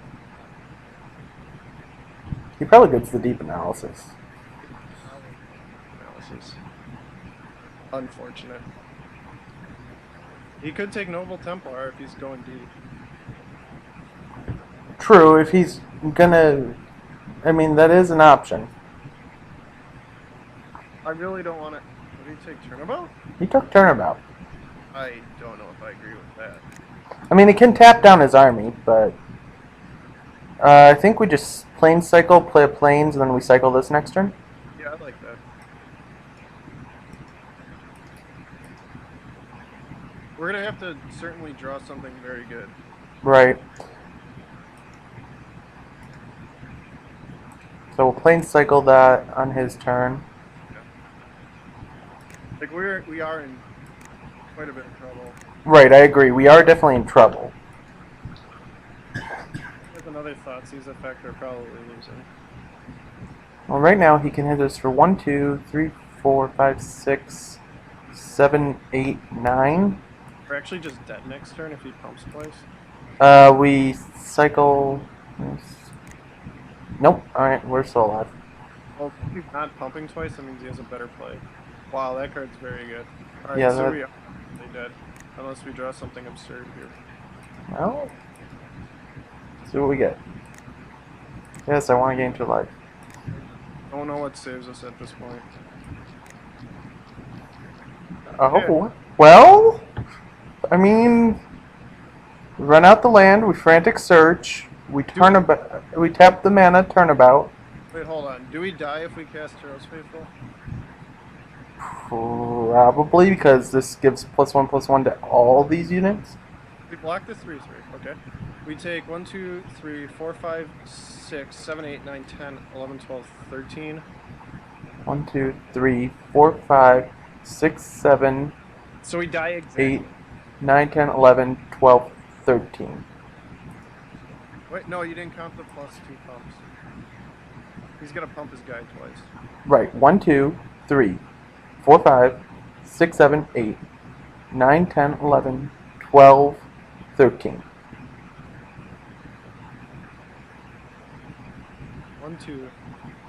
He probably gets the deep analysis. Analysis. Unfortunate. He could take Noble Templar if he's going deep. True, if he's gonna... I mean, that is an option. I really don't want to... Did he take Turnabout? He took Turnabout. I don't know if I agree with that. I mean, it can tap down his army, but... I think we just plane cycle, play a planes, and then we cycle this next turn. Yeah, I like that. We're going to have to certainly draw something very good. Right. So we'll plane cycle that on his turn. Like, we are in quite a bit of trouble. Right, I agree. We are definitely in trouble. With another Thoughtseize effect, we're probably losing. Well, right now he can hit us for 1, 2, 3, 4, 5, 6, 7, 8, 9. We're actually just dead next turn if he pumps twice. We cycle... Nope. Alright, we're still alive. Well, if he's not pumping twice, that means he has a better play. Wow, that card's very good. Alright, Yeah, so that... we are really dead. Unless we draw something absurd here. Well... See what we get. Yes, I want to gain 2 life. I don't know what saves us at this point. Oh, well... I mean... We run out the land, we frantic search, we we tap the mana, turnabout. Wait, hold on. Do we die if we cast Heroes Faithful? Probably, because this gives +1/+1 to all these units. We block the 3/3, okay. We take 1, 2, 3, 4, 5, 6, 7, 8, 9, 10, 11, 12, 13. 1, 2, 3, 4, 5, 6, 7, So we die exactly. 8, 9, 10, 11, 12, 13. Wait, no, you didn't count the +2 pumps. He's gonna pump his guy twice. Right, 1, 2, 3, 4, 5, 6, 7, 8, 9, 10, 11, 12, 13. 1, 2,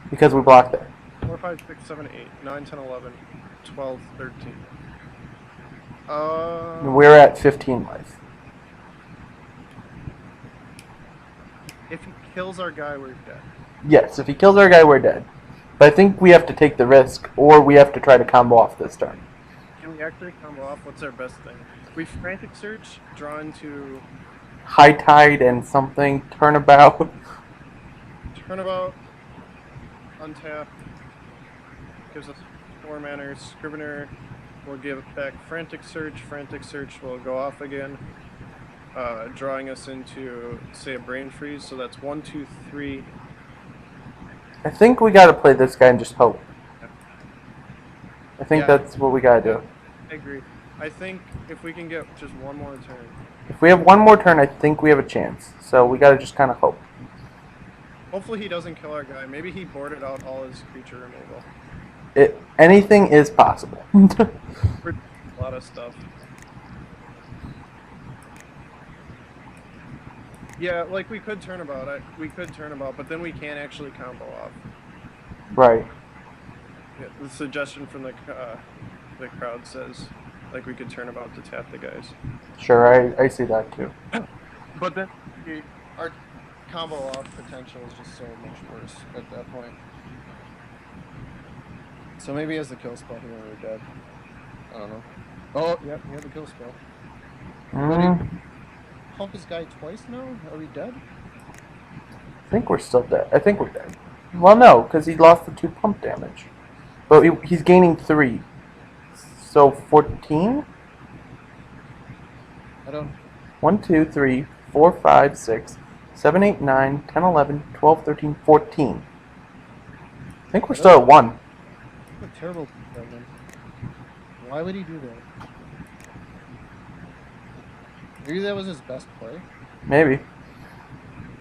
Because we blocked it. 4, 5, 6, 7, 8, 9, 10, 11, 12, 13. We're at 15 life. If he kills our guy, we're dead. Yes, if he kills our guy, we're dead. But I think we have to take the risk, or we have to try to combo off this turn. Can we actually combo off? What's our best thing? We frantic search, draw into High tide and something, turnabout. turnabout, untap, gives us 4 mana. Scrivener will give back frantic search. Frantic search will go off again, drawing us into, say, a brain freeze. So that's 1, 2, 3. I think we gotta play this guy and just hope. I think that's what we gotta do. I agree. I think if we can get just one more turn. If we have one more turn, I think we have a chance. So we gotta just kind of hope. Hopefully he doesn't kill our guy. Maybe he boarded out all his creature removal. Anything is possible. A lot of stuff. Yeah, like we could turn about it. We could turn about, but then we can't actually combo off. Right. Yeah, the suggestion from the crowd says, like, we could turn about to tap the guys. Sure, I see that too. But then our combo off potential is just so much worse at that point. So maybe as the kill spell here, we're dead. I don't know. Oh, yep, he had the kill spell. Pump this guy twice now? Are we dead? I think we're still dead. I think we're dead. Well, no, because he lost the 2 pump damage. But he's gaining 3. So 14? I don't... 1, 2, 3, 4, 5, 6, 7, 8, 9, 10, 11, 12, 13, 14. I think we're still at 1. What a terrible problem. Why would he do that? Maybe that was his best play? Maybe.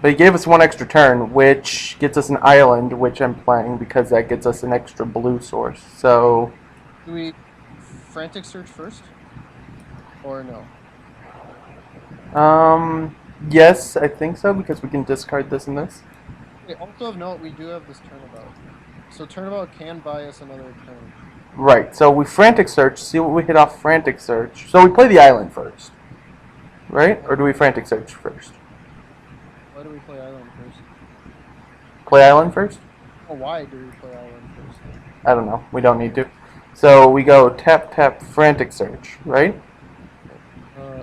But he gave us 1 extra turn, which gets us an island, which I'm playing because that gets us an extra blue source. So... Do we frantic search first? Or no? Yes, I think so, because we can discard this and this. Okay, also of note, we do have this turnabout. So turnabout can buy us another turn. Right, so we frantic search, see what we hit off frantic search. So we play the island first. Right? Or do we frantic search first? Why do we play island first? Play island first? Oh, why do we play island first? I don't know. We don't need to. So we go tap, tap, frantic search, right?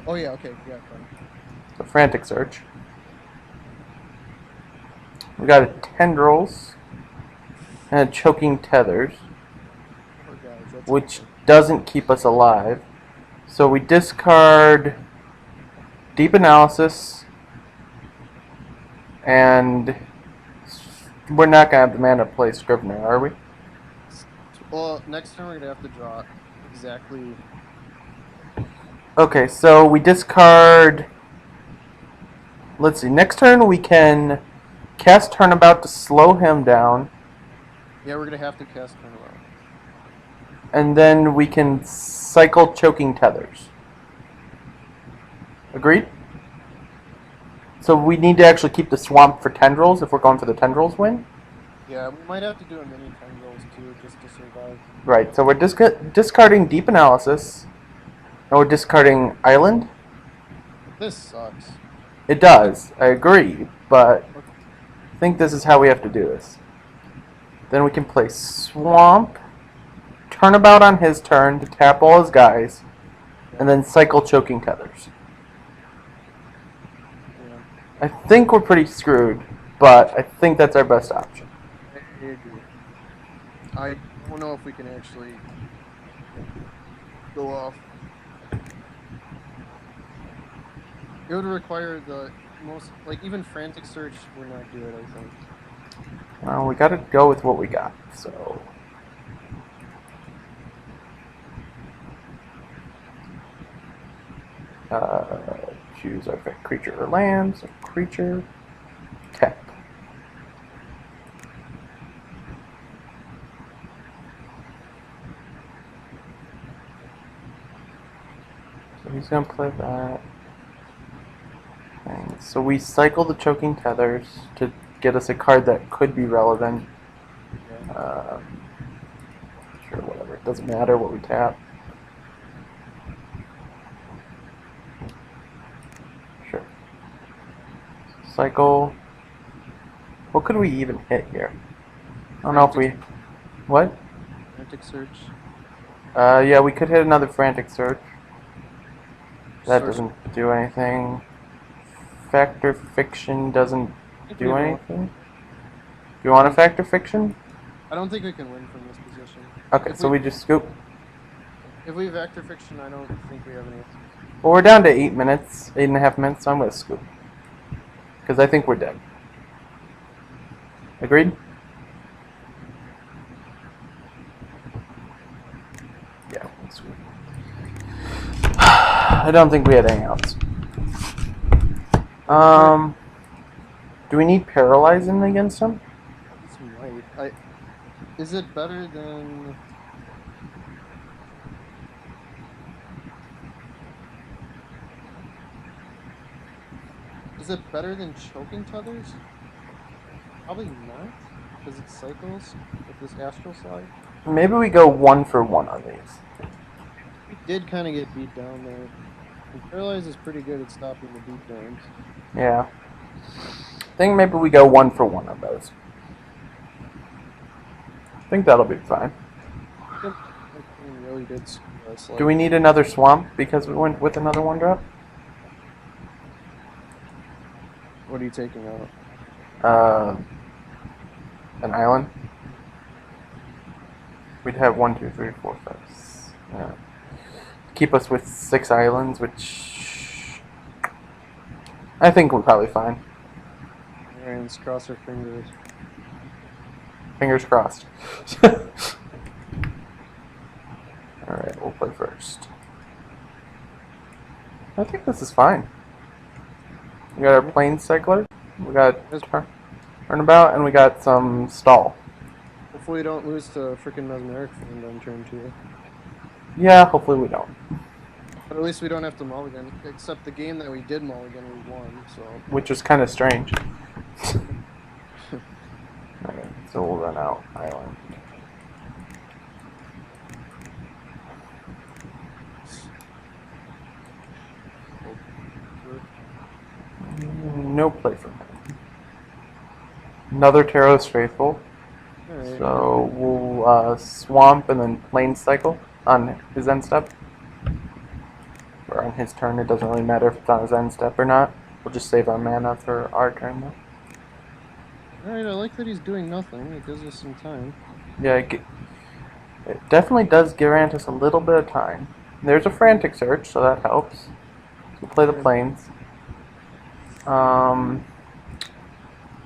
Oh yeah, okay, yeah, fine. So frantic search. We got a tendrils and a choking tethers, Poor guys, that's which doesn't keep us alive. So we discard deep analysis, and we're not gonna have the mana to play Scrivener, are we? Well, next turn we're gonna have to draw exactly. Okay, so we discard. Let's see. Next turn we can cast Turnabout to slow him down, Yeah, we're gonna have to cast turnabout. and then we can cycle Choking Tethers. Agreed? So we need to actually keep the swamp for tendrils if we're going for the tendrils win? Yeah, we might have to do a mini tendrils too, just to survive. Right, so we're discarding Deep Analysis, and we're discarding Island? This sucks. It does, I agree, but I think this is how we have to do this. Then we can play Swamp, Turnabout on his turn to tap all his guys, and then cycle Choking Tethers. Yeah, I think we're pretty screwed, but I think that's our best option. I agree. I don't know if we can actually go off. It would require the most, like, even frantic search would not do it, I think. Well, we gotta go with what we got, so... choose our creature or land, so creature, tap. So he's gonna play that. And so we cycle the Choking Tethers to get us a card that could be relevant. Sure, whatever. It doesn't matter what we tap. cycle. What could we even hit here? I don't know if we. What? Frantic Search. Yeah, we could hit another Frantic Search. That Search. doesn't do anything. Factor Fiction doesn't do anything. Do you want a Factor Fiction? I don't think we can win from this position. Okay, so we just scoop. If we Vector Fiction, I don't think we have any. Well, we're down to 8 minutes, 8.5 minutes, so I'm going to scoop. Because I think we're dead. Agreed? Yeah, let's scoop. I don't think we had any outs. Do we need paralyzing against him? This might. Is it better than? Is it better than choking tethers? Probably not, because it cycles with this astral slide. Maybe we go 1 for 1 on these. We did kind of get beat down there. And Paralyze is pretty good at stopping the beat downs. Yeah. I think maybe we go 1 for 1 on those. I think that'll be fine. Really did. Do we need another swamp because we went with another 1-drop? What are you taking out? An island. We'd have 1, 2, 3, 4, 5. Yeah. Keep us with 6 islands, which I think we're probably fine. And cross our fingers. Fingers crossed. Alright, we'll play first. I think this is fine. We got our plane cycler, we got turnabout, and we got some stall. Hopefully we don't lose to freaking Mesmeric Fiend on turn 2. Yeah, hopefully we don't. But at least we don't have to mulligan. Except the game that we did mulligan, we won, so... Which is kind of strange. Alright, so we'll run out island. No play from him. Another Taros Faithful. Alright. So we'll swamp and then plane cycle on his end step. Or on his turn, it doesn't really matter if it's on his end step or not. We'll just save our mana for our turn though. Alright, I like that he's doing nothing. It gives us some time. Yeah, it definitely does grant us a little bit of time. There's a Frantic Search, so that helps. So we'll play the planes.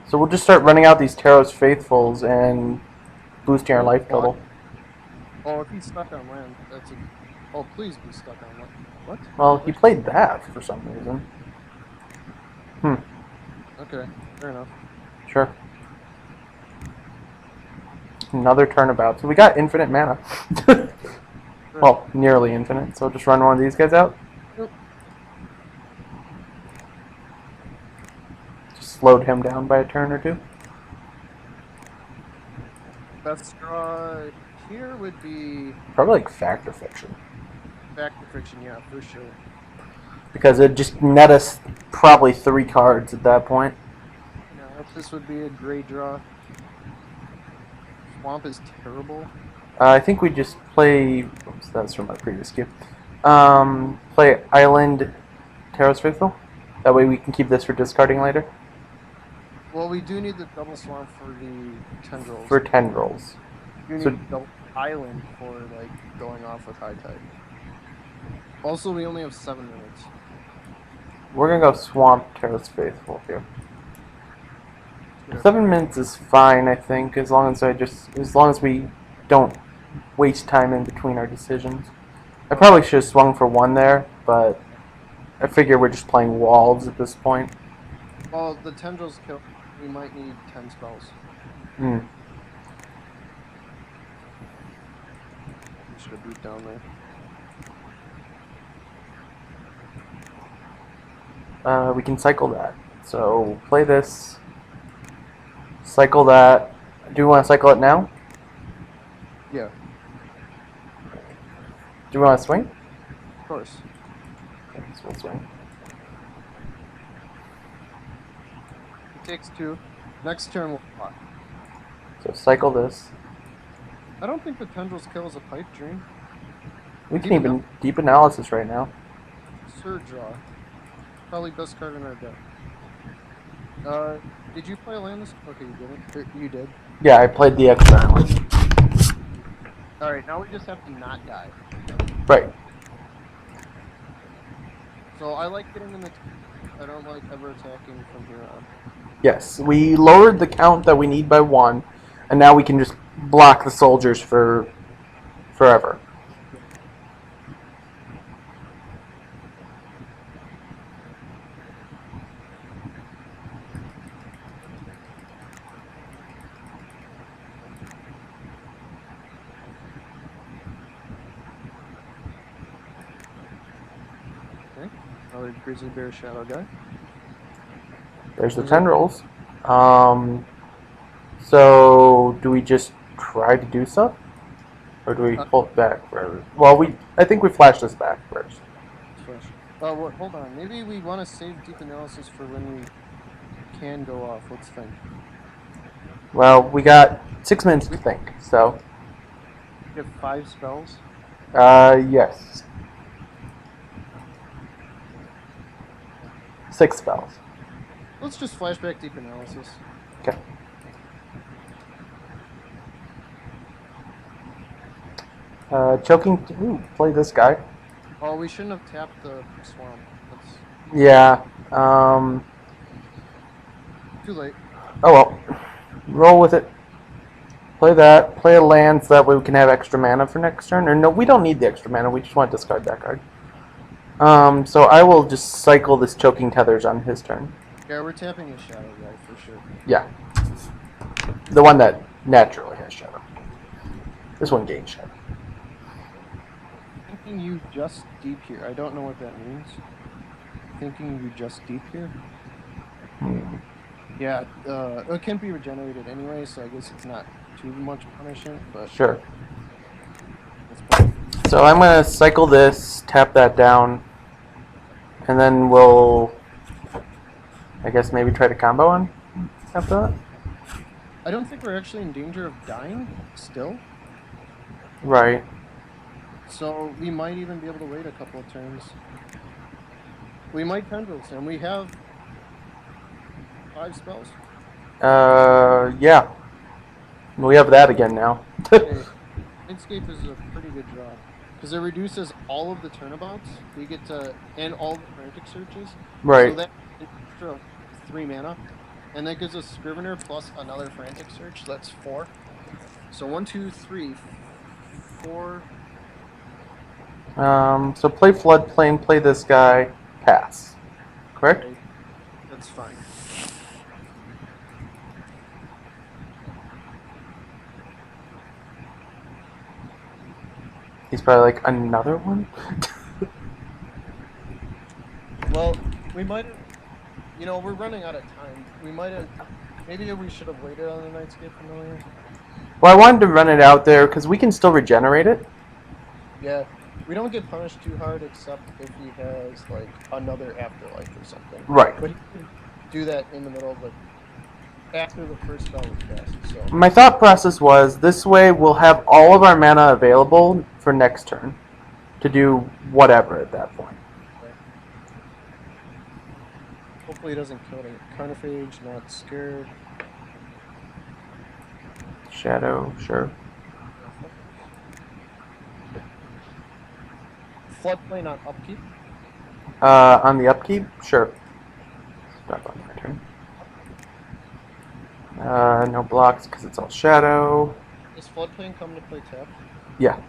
So we'll just start running out these Taros Faithfuls and boosting our life total. Oh, if he's stuck on land, that's a... Oh, please be stuck on land. What? Well, he played that for some reason. Okay, fair enough. Sure. Another turnabout. So we got infinite mana. Well, nearly infinite. So just run one of these guys out. Yep. Just slowed him down by a turn or two. Best draw here would be... Probably like Factor Fiction. Factor Fiction, yeah, for sure. Because it just net us probably 3 cards at that point. Yeah, this would be a great draw. Swamp is terrible. I think we just play... Oops, that's from my previous queue. Play Island Taros Faithful. That way we can keep this for discarding later. Well, we do need the double swamp for the tendrils. For tendrils. You need So- double island for, like, going off with high tide. Also, we only have 7 minutes. We're gonna go Swamp Taros Faithful here. 7 minutes is fine, I think, as long as we don't waste time in between our decisions. I probably should have swung for 1 there, but I figure we're just playing walls at this point. Well, the tendrils kill. We might need 10 spells. Hmm. We should have beat down there. We can cycle that. So play this. Cycle that. Do you want to cycle it now? Yeah, Do you want to swing? of course. Okay, so we'll swing. takes 2. Next turn we'll block. So cycle this. I don't think the Tendrils kills a Pipe Dream. We can even deep analysis right now. Surge Draw. Probably best card in our deck. Did you play a land this? Okay, you didn't. You did. Yeah, I played the extra island. Alright, now we just have to not die. Right. So I like getting in the... I don't like ever attacking from here on. Yes, we lowered the count that we need by 1, and now we can just block the soldiers for forever. Okay. Another Grizzly Bear Shadow guy. There's the tendrils. So do we just try to do stuff, or do we pull it back forever? Well, I think we flash this back first. Flash. Hold on. Maybe we want to save deep analysis for when we can go off. Let's think. Well, we got 6 minutes to think. So. We have 5 spells. Yes. 6 spells. Let's just flashback deep analysis. Okay. Choking. Ooh, play this guy. Oh, we shouldn't have tapped the swamp. That's Yeah. too late. Oh well. Roll with it. Play that. Play a land so that way we can have extra mana for next turn. Or no, we don't need the extra mana. We just want to discard that card. So I will just cycle this Choking Tethers on his turn. Yeah, we're tapping a shadow guy for sure. Yeah. The one that naturally has shadow. This one gains shadow. Thinking you just deep here. I don't know what that means. Thinking you just deep here. Yeah, it can be regenerated anyway, so I guess it's not too much punishment, but... Sure. So I'm going to cycle this, tap that down, and then we'll, I guess, maybe try to combo on after that? I don't think we're actually in danger of dying still. Right. So we might even be able to wait a couple of turns. We might Tendrils, and we have 5 spells. Yeah. We have that again now. Okay. Midscape is a pretty good draw. Because it reduces all of the turnabouts. We get to... and all the frantic searches. Right. So that's an extra 3 mana. And that gives us Scrivener plus another frantic search. So that's 4. So 1, 2, 3, 4... So play Floodplain, play this guy, pass. Correct? Okay. That's fine. He's probably like, another one? Well, we might have... You know, we're running out of time. We might have... Maybe we should have waited on the Nightscape Familiar. Well, I wanted to run it out there because we can still regenerate it. Yeah. We don't get punished too hard except if he has, like, another afterlife or something. Right. But he can do that in the middle of the... after the first spell was cast, so... My thought process was, this way we'll have all of our mana available for next turn to do whatever at that point. Okay. Hopefully he doesn't kill it. Carnophage, not scared. Shadow, sure. Floodplain on upkeep. On the upkeep, sure. Stop on my turn. No blocks because it's all shadow. Does Floodplain come to play tap? Yeah,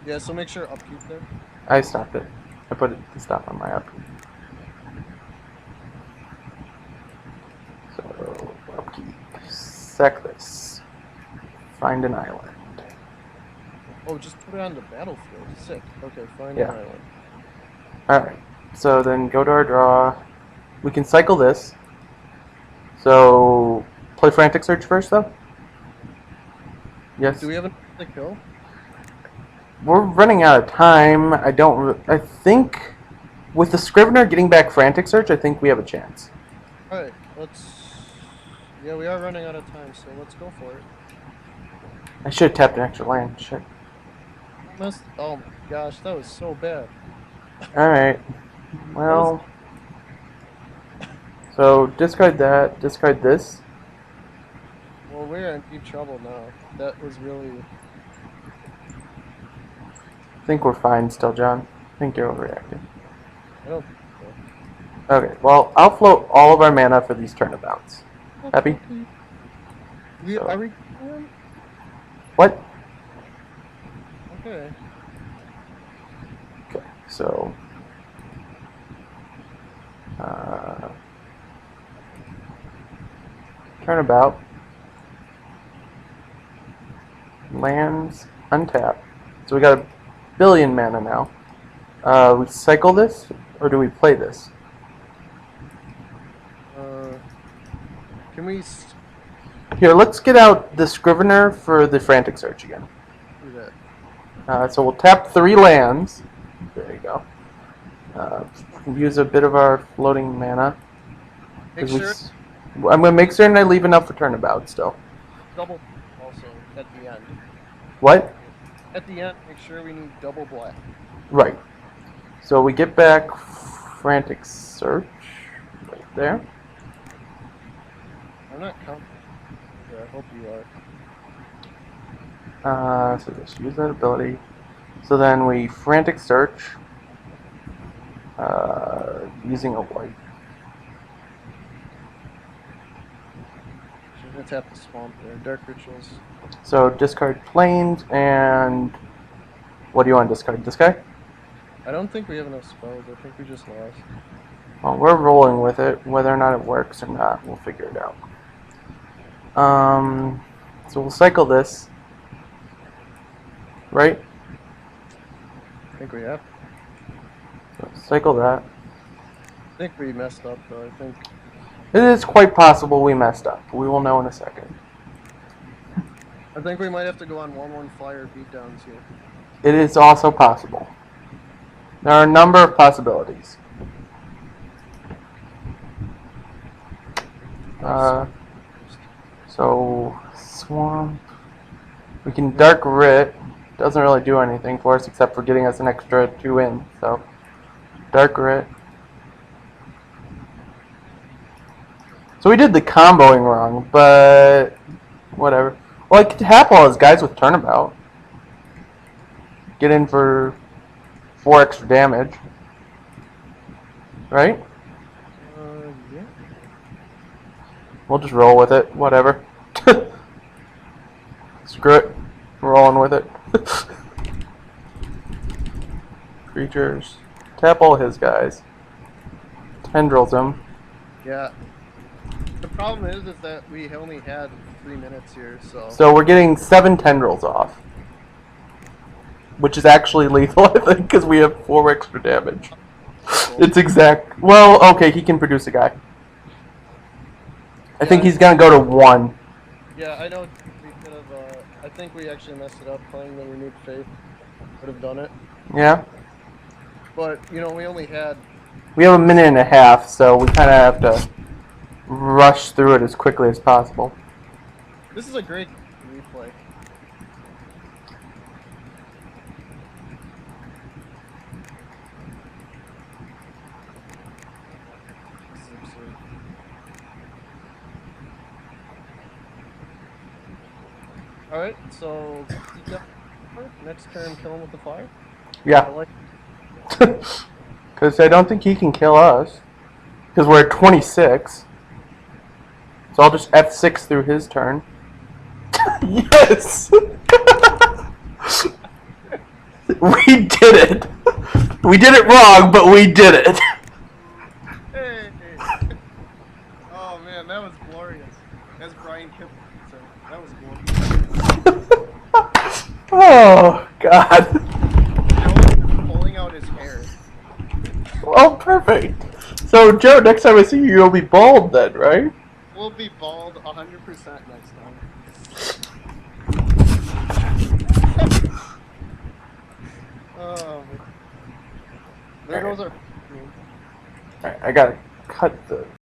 Yeah, so make sure upkeep there. I stopped it. I put the stop on my upkeep. So, upkeep. Sack this. Find an island. Oh, just put it on the battlefield. Sick. Okay, find Yeah. an island. Alright, so then go to our draw. We can cycle this. So, play Frantic Search first, though? Yes. Do we have a kill? We're running out of time. I think with the Scrivener getting back Frantic Search, I think we have a chance. Alright, let's. Yeah, we are running out of time, so let's go for it. I should have tapped an extra land. Shit. Missed. Oh my gosh, that was so bad. Alright. That was. Well, so discard that, discard this. Well, we're in deep trouble now. That was really. I think we're fine still, John. I think you're overreacting. I don't think so. Okay, well, I'll float all of our mana for these turnabouts. Happy? Okay. So- Are we? What? Okay. Okay, so... turnabout. Lands, untap. So we got a billion mana now. We cycle this, or do we play this? Can we Here, let's get out the Scrivener for the Frantic Search again. do that? So we'll tap 3 lands. There you go. Use a bit of our floating mana. Make 'Cause we sure s- I'm going to make certain I leave enough for turnabout still. double also at the end. What? At the end, make sure we need double black. Right. So we get back Frantic Search right there. I'm not counting. I hope you are. So just use that ability. So then we Frantic Search using a white. Should have tapped the swamp there. Dark rituals. So discard planes and what do you want to discard? This guy? I don't think we have enough spells. I think we just lost. Well, we're rolling with it. Whether or not it works or not, we'll figure it out. So we'll cycle this. Right? I think we have. So cycle that. I think we messed up though. I think. It is quite possible we messed up. We will know in a second. I think we might have to go on 1/1 flyer beatdowns here. It is also possible. There are a number of possibilities. So swamp. We can dark writ. Doesn't really do anything for us except for getting us an extra 2 in. So dark writ. So we did the comboing wrong, but whatever. Well, I could tap all his guys with turnabout. Get in for 4 extra damage. Right? Yeah. We'll just roll with it. Whatever. Screw it. We're rolling with it. Creatures. Tap all his guys. Tendrils him. Yeah. The problem is that we only had 3 minutes here, so. So we're getting 7 tendrils off. Which is actually lethal, I think, because we have 4 extra damage. It's exact. Well, okay, he can produce a guy. I think he's gonna go to 1. Yeah, I know we could have. I think we actually messed it up playing the renewed faith. Would have done it, Yeah? but we only had. We have a minute and a half, so we kind of have to rush through it as quickly as possible. This is a great replay. This is absurd. All right, so next turn, kill him with the fire. I Yeah. like. Because I don't think he can kill us. Because we're at 26. So I'll just F6 through his turn. Yes! We did it! We did it wrong, but we did it! Hey! Oh man, that was glorious. As Brian Kip said, that was glorious. Oh, God. Joe pulling out his hair. Well, perfect. So, Joe, next time I see you, you'll be bald then, right? We'll be bald 100% next time. Oh, man. There goes our. Alright, I gotta cut the